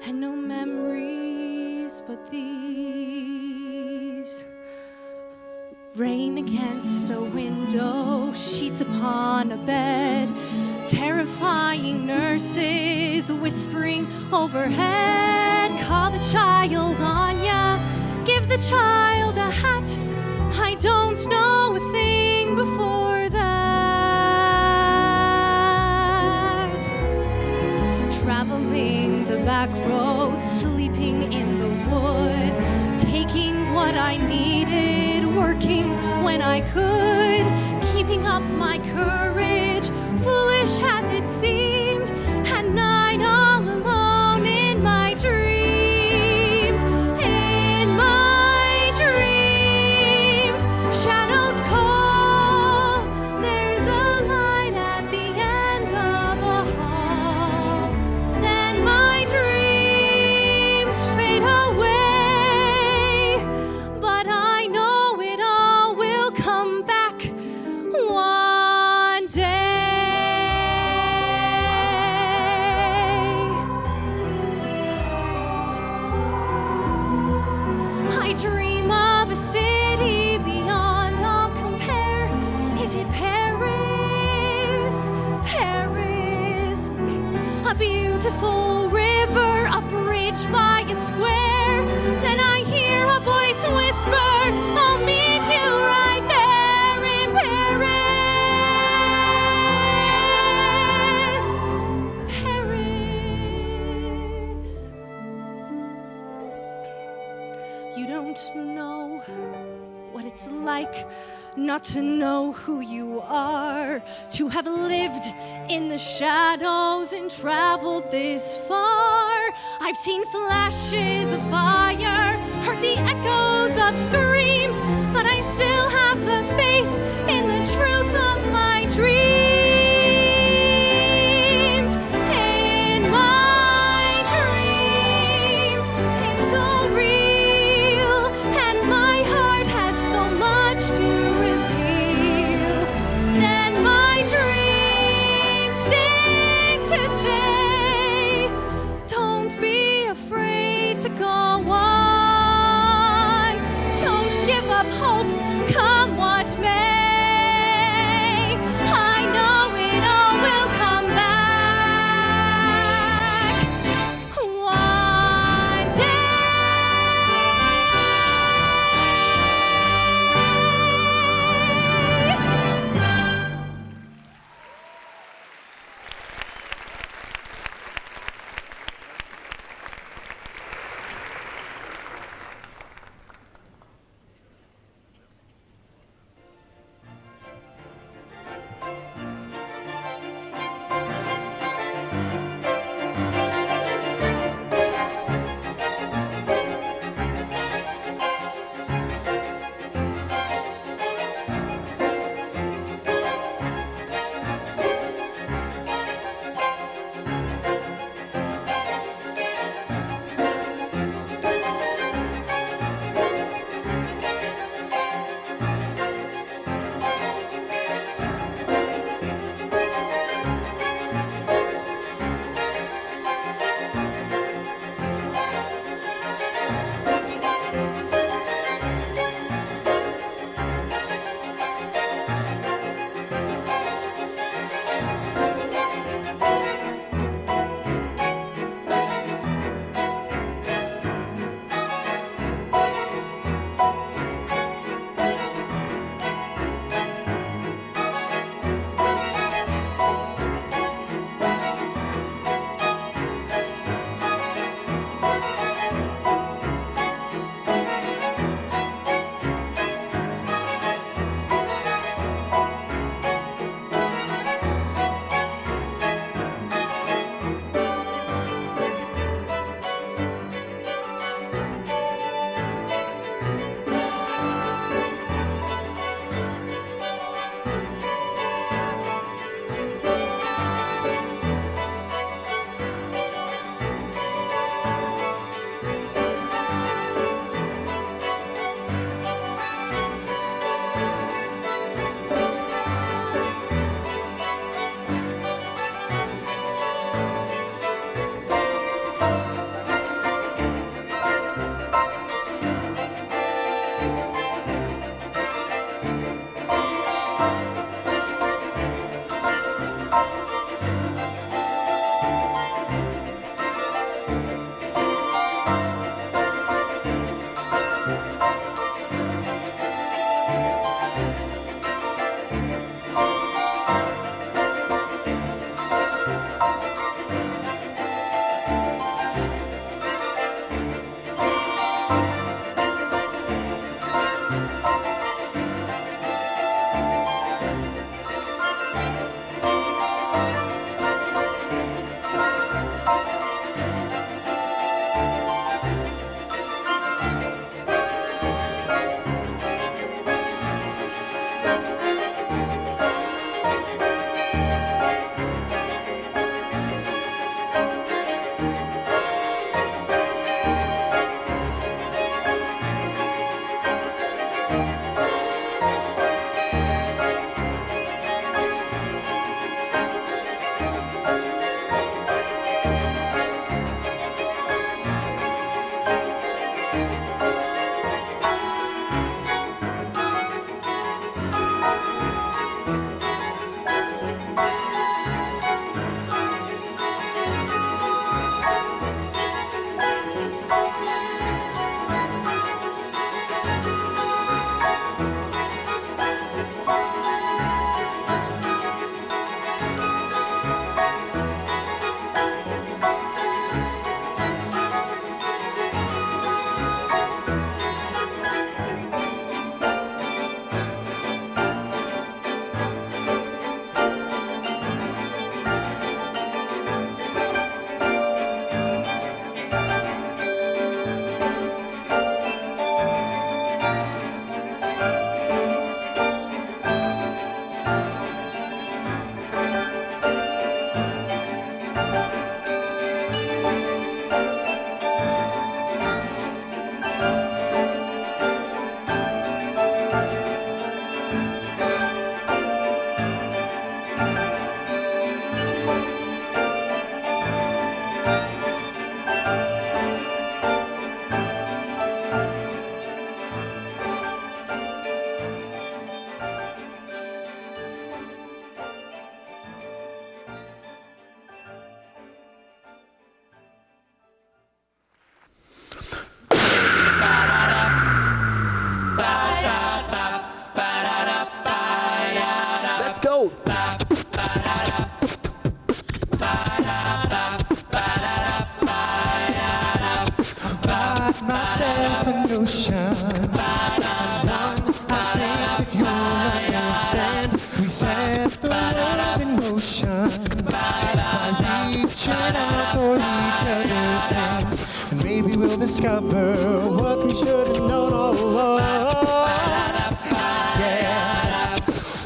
and no memories but these. Rain against a window, sheets upon a bed, Terrifying nurses whispering overhead. Call the child Anya, give the child a hat. I don't know a thing before that. Traveling the back roads, sleeping in the wood, taking what I needed, working when I could, keeping up my courage, foolish as it seemed, at night all alone in my dreams. In my dreams, shadows call, there's a light at the end of a hall. Then my dreams fade away, but I know it all will come back one day. I dream of a city beyond all compare. Is it Paris? Paris. A beautiful river, a bridge by a square. Then I hear a voice whisper, I'll meet you right there in Paris. Paris. You don't know what it's like not to know who you are, to have lived in the shadows and traveled this far. I've seen flashes of fire, heard the echoes of screams, but I still have the faith in the truth of my dreams. In my dreams, it's so real, and my heart has so much to reveal. Then my dreams sing to say, don't be afraid to go on. Don't give up Let's go. Bought myself a notion, one I think that you'll understand. We set the world in motion by reaching out for each other's hands, and maybe we'll discover what we should have known all along. Yeah,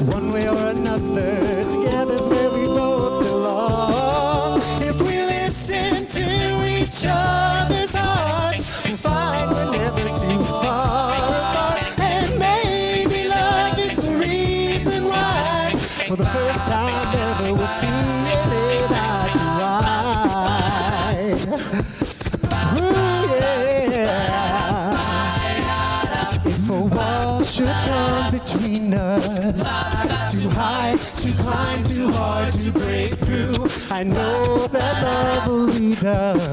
one way or another, together's where we both belong. If we listen to each other's hearts, we'll find we're never too far apart. And maybe love is the reason why, for the first time ever, we'll see it eye to eye. Ooh, yeah. If a wall should come between us, too high to climb, too hard to break through, I know that love will lead us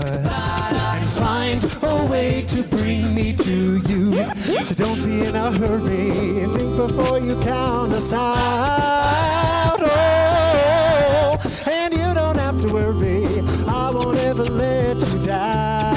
and find a way to bring me to you. So don't be in a hurry, think before you count us out. Oh, and you don't have to worry, I won't ever let you down.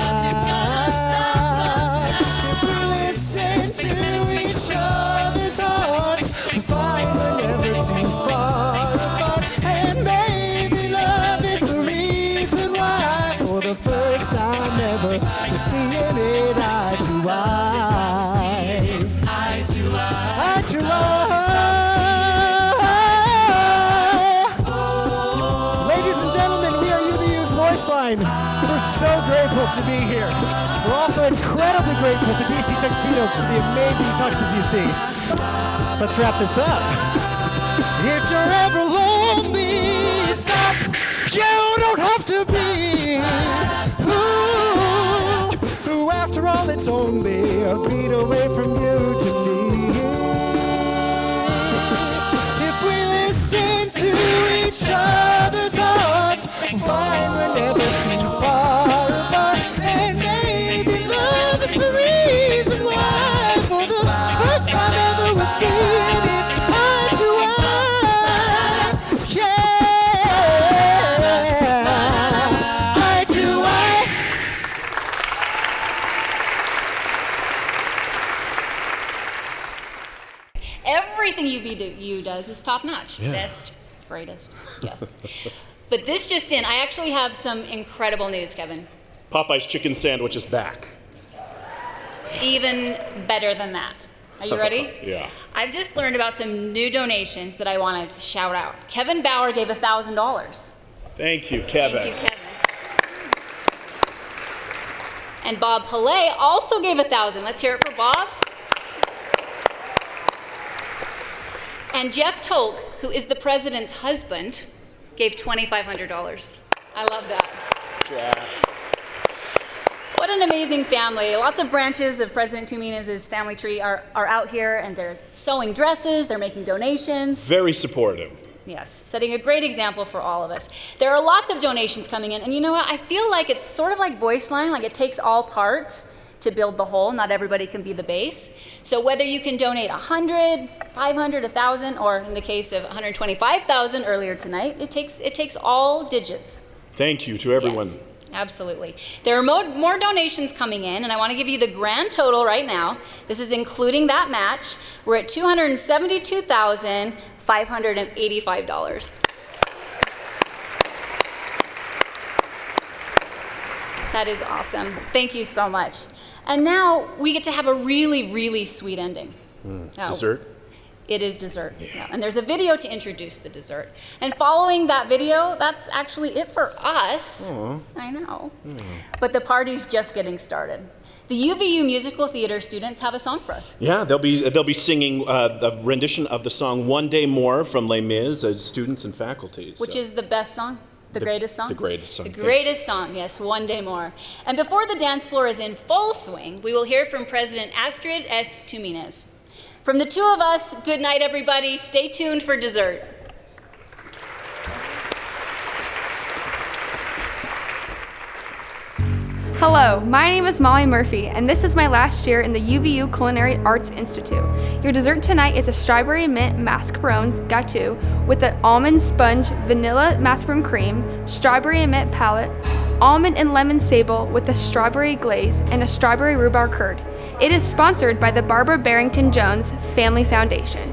If we listen to each other's hearts, we find we're never too far apart. And maybe love is the reason why, for the first time ever, we're seeing it eye to eye. Eye to eye. Eye to eye. Ladies and gentlemen, we are UVU's Voice Line. We're so grateful to be here. We're also incredibly grateful to DC Tuxedos for the amazing tuxes you see. Let's wrap this up. If you're ever lonely, stop. You don't have to be. Ooh, after all, it's only a beat away from you to me. If we listen to each other's hearts, we'll find we're never too far apart. And maybe love is the reason why, for the first time ever, we're seeing it eye to eye. UVU does is top notch. Yeah. Best, greatest, yes. But this just in, I actually have some incredible news, Kevin. Popeye's chicken sandwich is back. Even better than that. Are you ready? Yeah. I've just learned about some new donations that I want to shout out. Kevin Bauer gave $1,000. Thank you, Kevin. Thank you, Kevin. And Bob Pillay also gave $1,000. Let's hear it for Bob. And Jeff Tolk, who is the president's husband, gave $2,500. I love that. Jeff. What an amazing family. Lots of branches of President Tuminez's family tree are out here, and they're sewing dresses, they're making donations. Very supportive. Yes, setting a great example for all of us. There are lots of donations coming in, and you know what? I feel like it's sort of like voice line, like it takes all parts to build the whole. Not everybody can be the base. So whether you can donate 100, 500, 1,000, or in the case of 125,000 earlier tonight, it takes all digits. Thank you to everyone. Yes, absolutely. There are more donations coming in, and I want to give you the grand total right now. This is including that match. We're at $272,585. That is awesome. Thank you so much. And now we get to have a really, really sweet ending. Now, Dessert? it is dessert. Yeah. And there's a video to introduce the dessert. And following that video, that's actually it for us. Aw. I know. But the party's just getting started. The UVU musical theater students have a song for us. Yeah, they'll be singing a rendition of the song "One Day More" from Les Mis as students and faculty. Which is the best song? The greatest song? The greatest song. The greatest song, yes, One Day More. And before the dance floor is in full swing, we will hear from President Astrid S. Tuminez. From the two of us, good night, everybody. Stay tuned for dessert. Hello, my name is Molly Murphy, and this is my last year in the UVU Culinary Arts Institute. Your dessert tonight is a strawberry mint mascarpone gâteau with an almond sponge, vanilla mascarpone cream, strawberry and mint palette, almond and lemon sable with a strawberry glaze, and a strawberry rhubarb curd. It is sponsored by the Barbara Barrington Jones Family Foundation.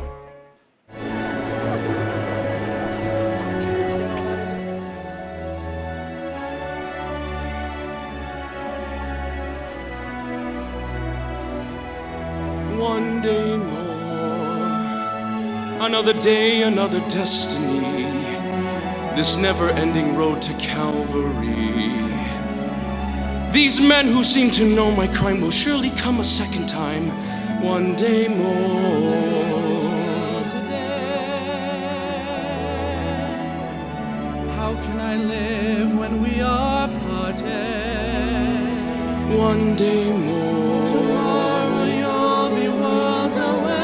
One day more, another day, another destiny, this never-ending road to Calvary. These men who seem to know my crime will surely come a second time, one day more. How can I live when we are parted? One day more. Tomorrow you'll be worlds away.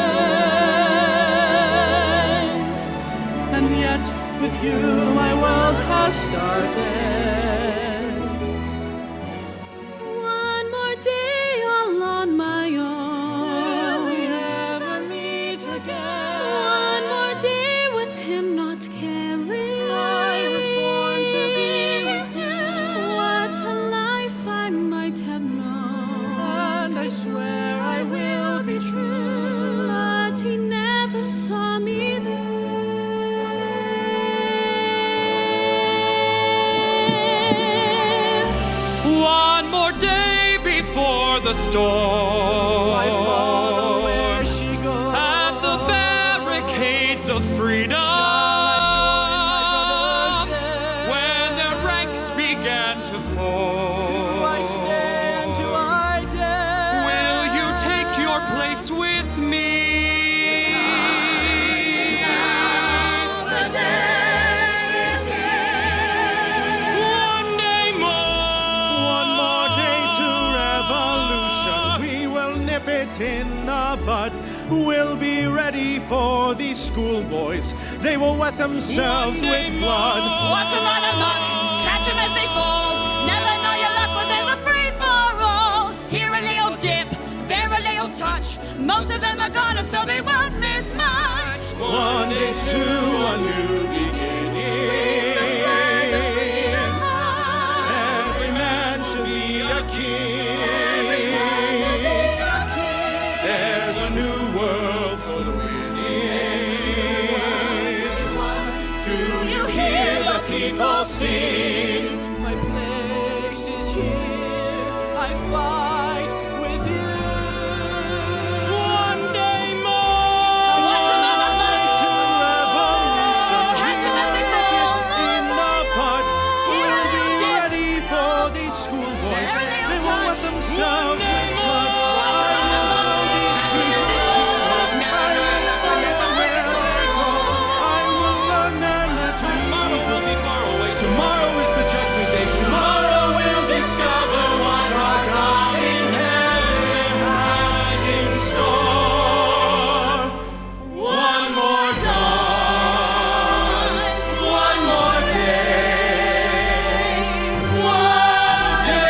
And yet with you my world has started. One more day all on my own. Will we ever meet again? One more day with him not caring. I was born to be with you. What a life I might have known. And I swear I will be true. But he never saw me there. One more day before the storm. I follow where she goes. At the barricades of freedom. When their ranks began to form. Do I stay and do I dare? Will you take your place with me? The day is here. One day more. One more day to revolution. We will nip it in the bud. We'll be ready for these schoolboys. They will wet themselves with blood. Watch them run amok, catch them as they fall. Never know your luck when there's a free for all. Here a little dip, there a little touch. Most of them are gone, so they won't miss much. One day to a new beginning. Every man should be a king. There's a new world for the winning. people sing. My place is here, I fight with you. One day more, to revolution. In the pot, we'll be ready for these schoolboys. They won't let themselves get caught. Tomorrow is the judgment day. Tomorrow we'll discover what our God in heaven has in store. One more dawn, one more day, one day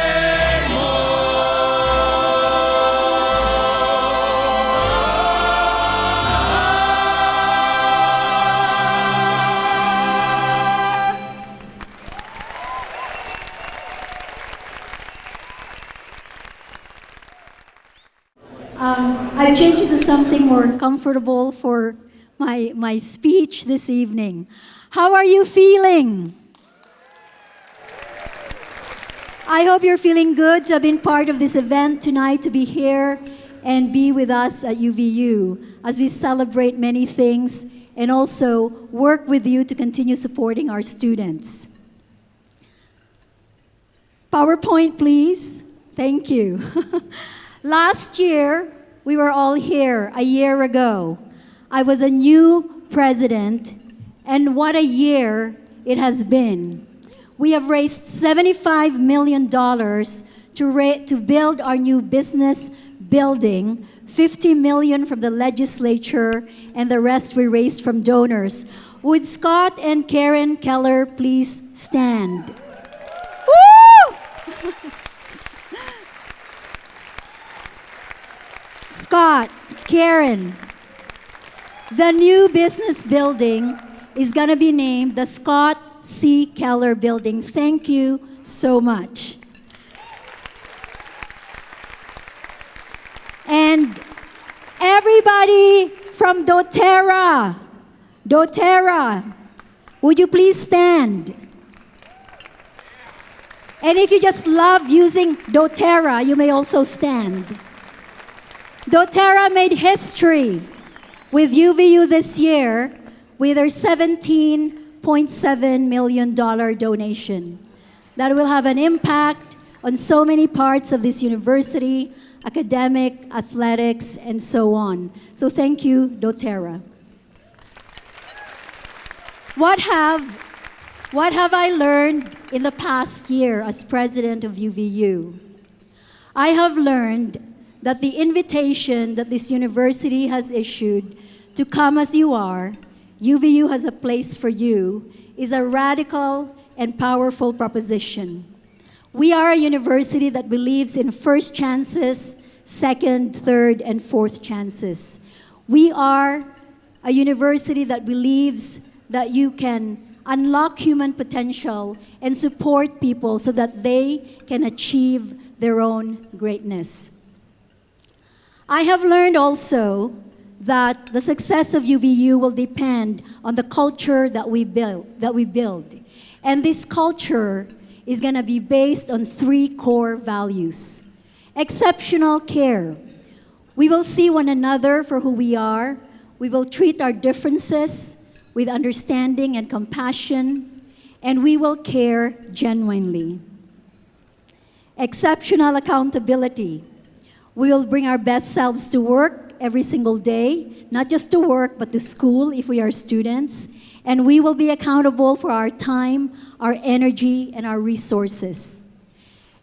I've changed it to something more comfortable for my speech this evening. How are you feeling? I hope you're feeling good to have been part of this event tonight, to be here and be with us at UVU as we celebrate many things and also work with you to continue supporting our students. PowerPoint, please. Thank you. Last year, we were all here a year ago. I was a new president, and what a year it has been. We have raised $75 million to build our new business building, $50 million from the legislature, and the rest we raised from donors. Would Scott and Karen Keller please stand? Woo! Scott, Karen, the new business building is going to be named the Scott C. Keller Building. Thank you so much. And everybody from doTERRA, would you please stand? And if you just love using doTERRA, you may also stand. doTERRA made history with UVU this year with their $17.7 million donation. That will have an impact on so many parts of this university, academic, athletics, and so on. So thank you, doTERRA. What have I learned in the past year as president of UVU? I have learned that the invitation that this university has issued to come as you are, UVU has a place for you, is a radical and powerful proposition. We are a university that believes in first chances, second, third, and fourth chances. We are a university that believes that you can unlock human potential and support people so that they can achieve their own greatness. I have learned also that the success of UVU will depend on the culture that we build. And this culture is going to be based on 3 core values. Exceptional care. We will see one another for who we are. We will treat our differences with understanding and compassion, and we will care genuinely. Exceptional accountability. We will bring our best selves to work every single day, not just to work, but to school if we are students. And we will be accountable for our time, our energy, and our resources.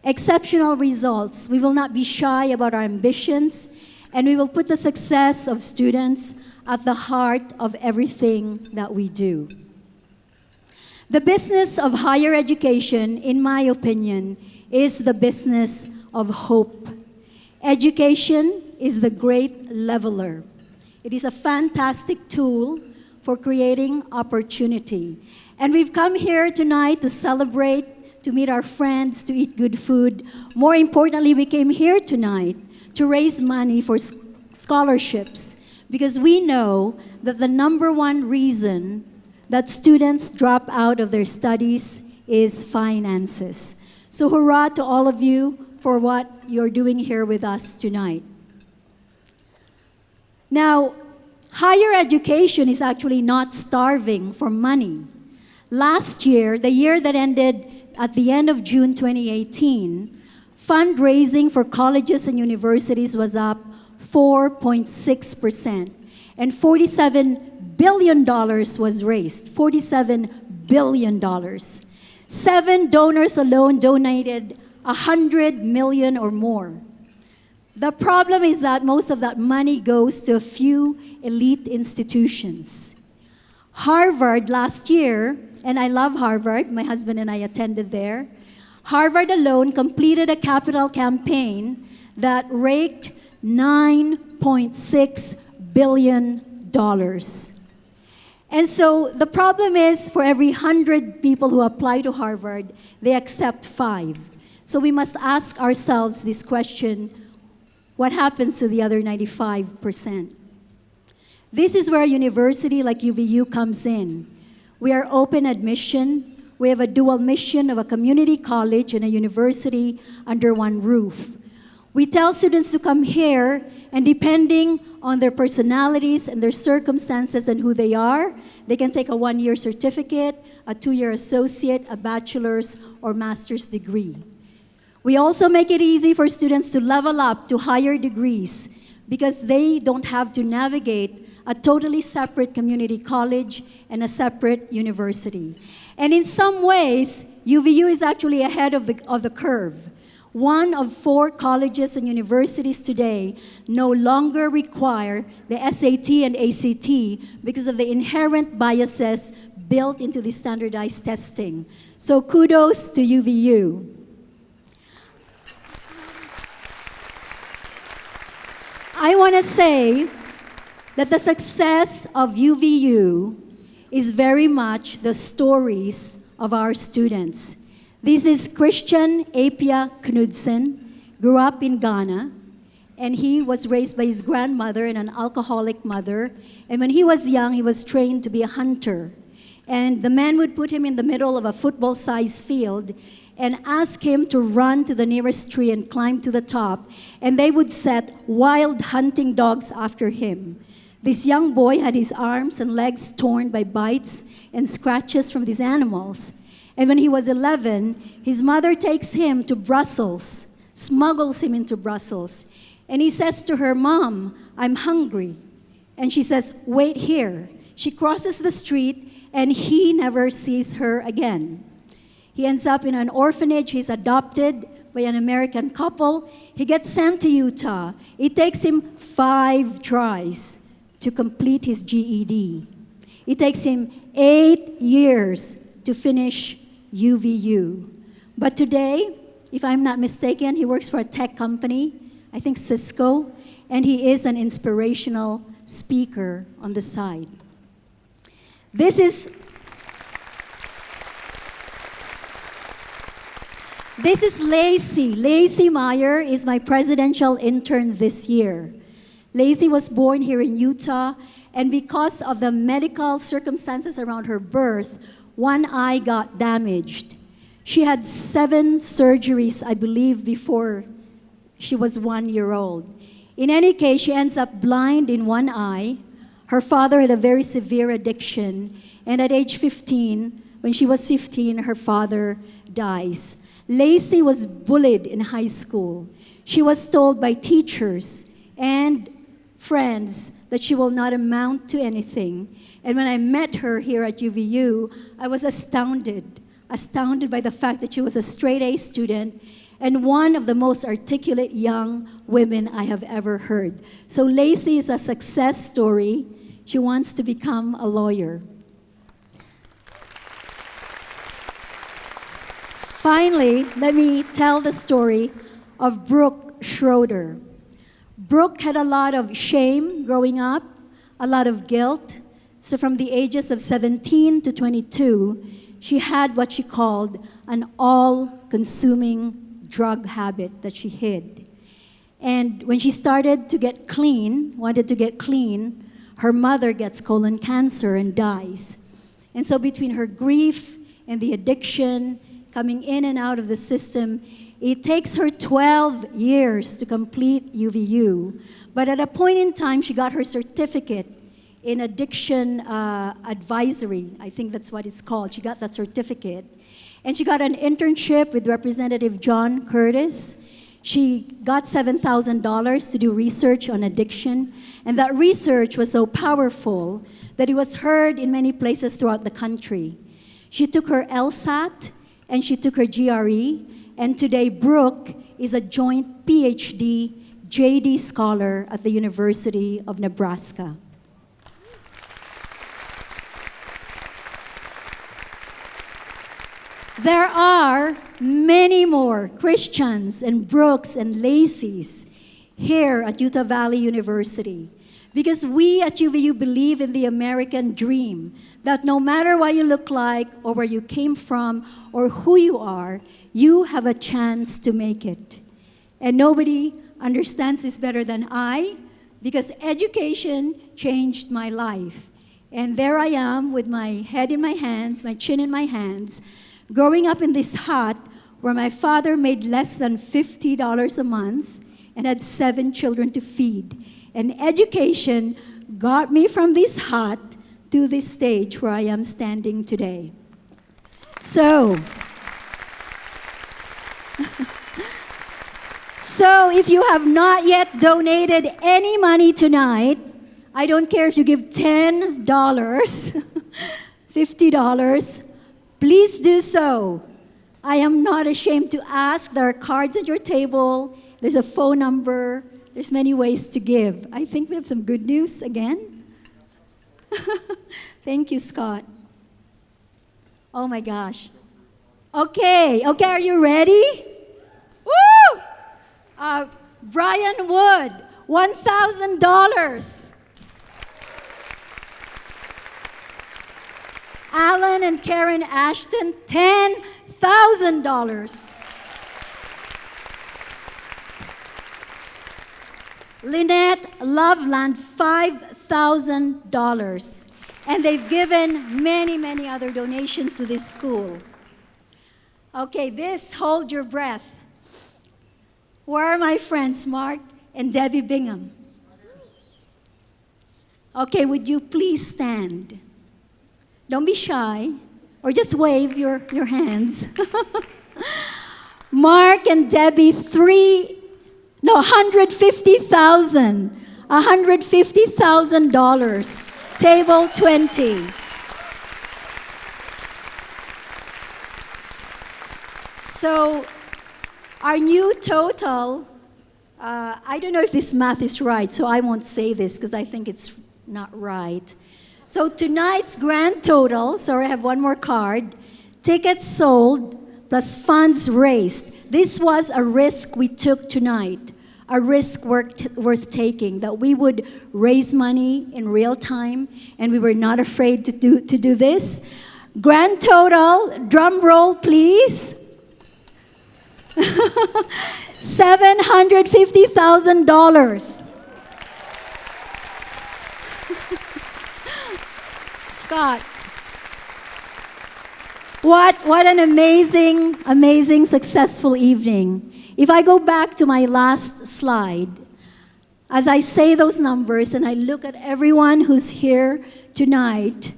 Exceptional results. We will not be shy about our ambitions, and we will put the success of students at the heart of everything that we do. The business of higher education, in my opinion, is the business of hope. Education is the great leveler. It is a fantastic tool for creating opportunity. And we've come here tonight to celebrate, to meet our friends, to eat good food. More importantly, we came here tonight to raise money for scholarships, because we know that the number one reason that students drop out of their studies is finances. So hurrah to all of you for what you're doing here with us tonight. Now, higher education is actually not starving for money. Last year, the year that ended at the end of June 2018, fundraising for colleges and universities was up 4.6%, and $47 billion was raised, $47 billion. 7 donors alone donated 100 million or more. The problem is that most of that money goes to a few elite institutions. Harvard last year, and I love Harvard, my husband and I attended there, Harvard alone completed a capital campaign that raked $9.6 billion. And so the problem is, for every 100 people who apply to Harvard, they accept 5. So we must ask ourselves this question: what happens to the other 95%? This is where a university like UVU comes in. We are open admission. We have a dual mission of a community college and a university under one roof. We tell students to come here, and depending on their personalities and their circumstances and who they are, they can take a 1-year certificate, a 2-year associate, a bachelor's or master's degree. We also make it easy for students to level up to higher degrees because they don't have to navigate a totally separate community college and a separate university. And in some ways, UVU is actually ahead of the curve. 1 of 4 colleges and universities today no longer require the SAT and ACT because of the inherent biases built into the standardized testing. So kudos to UVU. I want to say that the success of UVU is very much the stories of our students. This is Christian Apia Knudsen, grew up in Ghana, and he was raised by his grandmother and an alcoholic mother. And when he was young, he was trained to be a hunter. And the man would put him in the middle of a football-sized field and ask him to run to the nearest tree and climb to the top, and they would set wild hunting dogs after him. This young boy had his arms and legs torn by bites and scratches from these animals. And when he was 11, his mother takes him to Brussels, smuggles him into Brussels. And he says to her, "Mom, I'm hungry." And she says, "Wait here." She crosses the street, and he never sees her again. He ends up in an orphanage. He's adopted by an American couple. He gets sent to Utah. It takes him 5 tries to complete his GED. It takes him 8 years to finish UVU. But today, if I'm not mistaken, he works for a tech company, I think Cisco, and he is an inspirational speaker on the side. This is Lacey. Lacey Meyer is my presidential intern this year. Lacey was born here in Utah, and because of the medical circumstances around her birth, one eye got damaged. She had 7 surgeries, I believe, before she was 1 year old. In any case, she ends up blind in one eye. Her father had a very severe addiction, and at age 15, when she was 15, her father dies. Lacey was bullied in high school. She was told by teachers and friends that she will not amount to anything. And when I met her here at UVU, I was astounded by the fact that she was a straight-A student and one of the most articulate young women I have ever heard. So Lacey is a success story. She wants to become a lawyer. Finally, let me tell the story of Brooke Schroeder. Brooke had a lot of shame growing up, a lot of guilt. So from the ages of 17 to 22, she had what she called an all-consuming drug habit that she hid. And when she started to get clean, wanted to get clean, her mother gets colon cancer and dies. And so between her grief and the addiction, coming in and out of the system, it takes her 12 years to complete UVU. But at a point in time, she got her certificate in addiction advisory. I think that's what it's called. She got that certificate. And she got an internship with Representative John Curtis. She got $7,000 to do research on addiction. And that research was so powerful that it was heard in many places throughout the country. She took her LSAT and she took her GRE. And today, Brooke is a joint PhD JD scholar at the University of Nebraska. There are many more Christians and Brooks and Lacey's here at Utah Valley University because we at UVU believe in the American dream that no matter what you look like or where you came from or who you have a chance to make it. And nobody understands this better than I because education changed my life. And there I am with my head in my hands, my chin in my hands, growing up in this hut where my father made less than $50 a month and had 7 children to feed. And education got me from this hut to this stage where I am standing today. So if you have not yet donated any money tonight, I don't care if you give $10, $50, please do so. I am not ashamed to ask. There are cards at your table. There's a phone number. There's many ways to give. I think we have some good news again. Thank you, Scott. Oh my gosh. Okay, are you ready? Woo! Brian Wood, $1,000. Alan and Karen Ashton, $10,000. Lynette Loveland, $5,000. And they've given many, many other donations to this school. Okay, hold your breath. Where are my friends, Mark and Debbie Bingham? Okay, would you please stand? Don't be shy, or just wave your hands. Mark and Debbie, $150,000. $150,000. Table 20. So our new total, I don't know if this math is right, so I won't say this because I think it's not right. So tonight's grand total, sorry, I have one more card, tickets sold plus funds raised. This was a risk we took tonight, a risk worth taking, that we would raise money in real time, and we were not afraid to do this. Grand total, drum roll please, $750,000. Scott, what an amazing, successful evening. If I go back to my last slide, as I say those numbers and I look at everyone who's here tonight,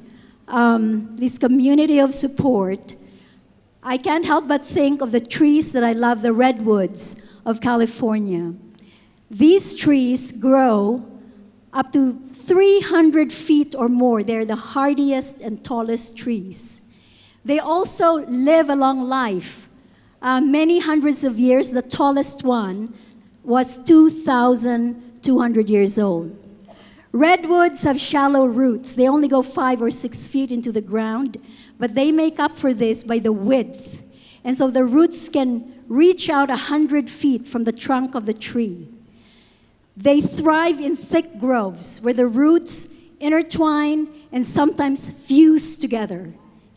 this community of support, I can't help but think of the trees that I love, the redwoods of California. These trees grow up to 300 feet or more. They're the hardiest and tallest trees. They also live a long life. Many hundreds of years. The tallest one was 2,200 years old. Redwoods have shallow roots. They only go 5 or 6 feet into the ground, but they make up for this by the width. And so the roots can reach out 100 feet from the trunk of the tree. They thrive in thick groves where the roots intertwine and sometimes fuse together,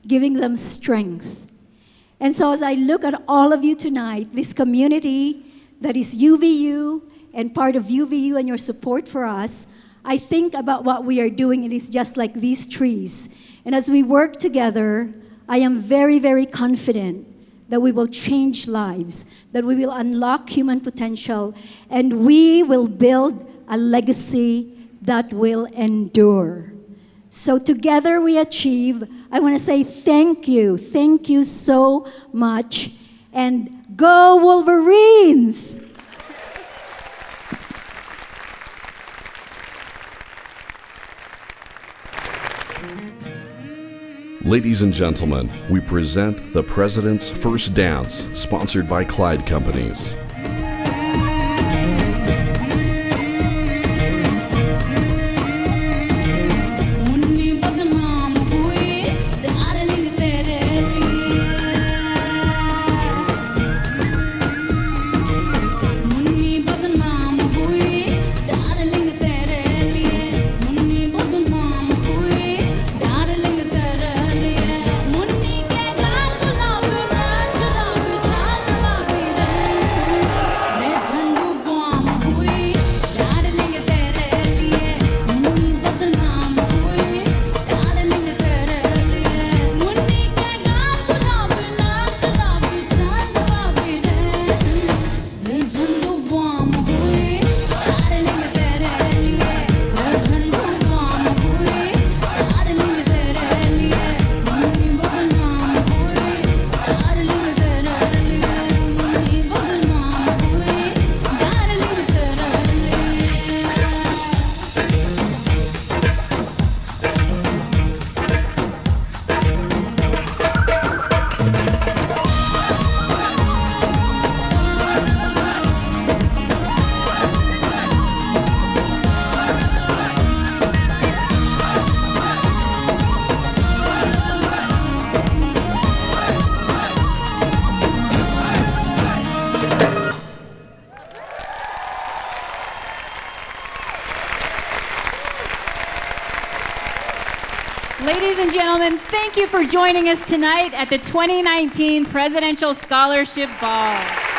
giving them strength. And so as I look at all of you tonight, this community that is UVU and part of UVU and your support for us, I think about what we are doing. It is just like these trees. And as we work together, I am very, very confident that we will change lives, that we will unlock human potential, and we will build a legacy that will endure. So together we achieve. I want to say thank you. Thank you so much. And go Wolverines! Ladies and gentlemen, we present the President's First Dance, sponsored by Clyde Companies. Ladies and gentlemen, thank you for joining us tonight at the 2019 Presidential Scholarship Ball.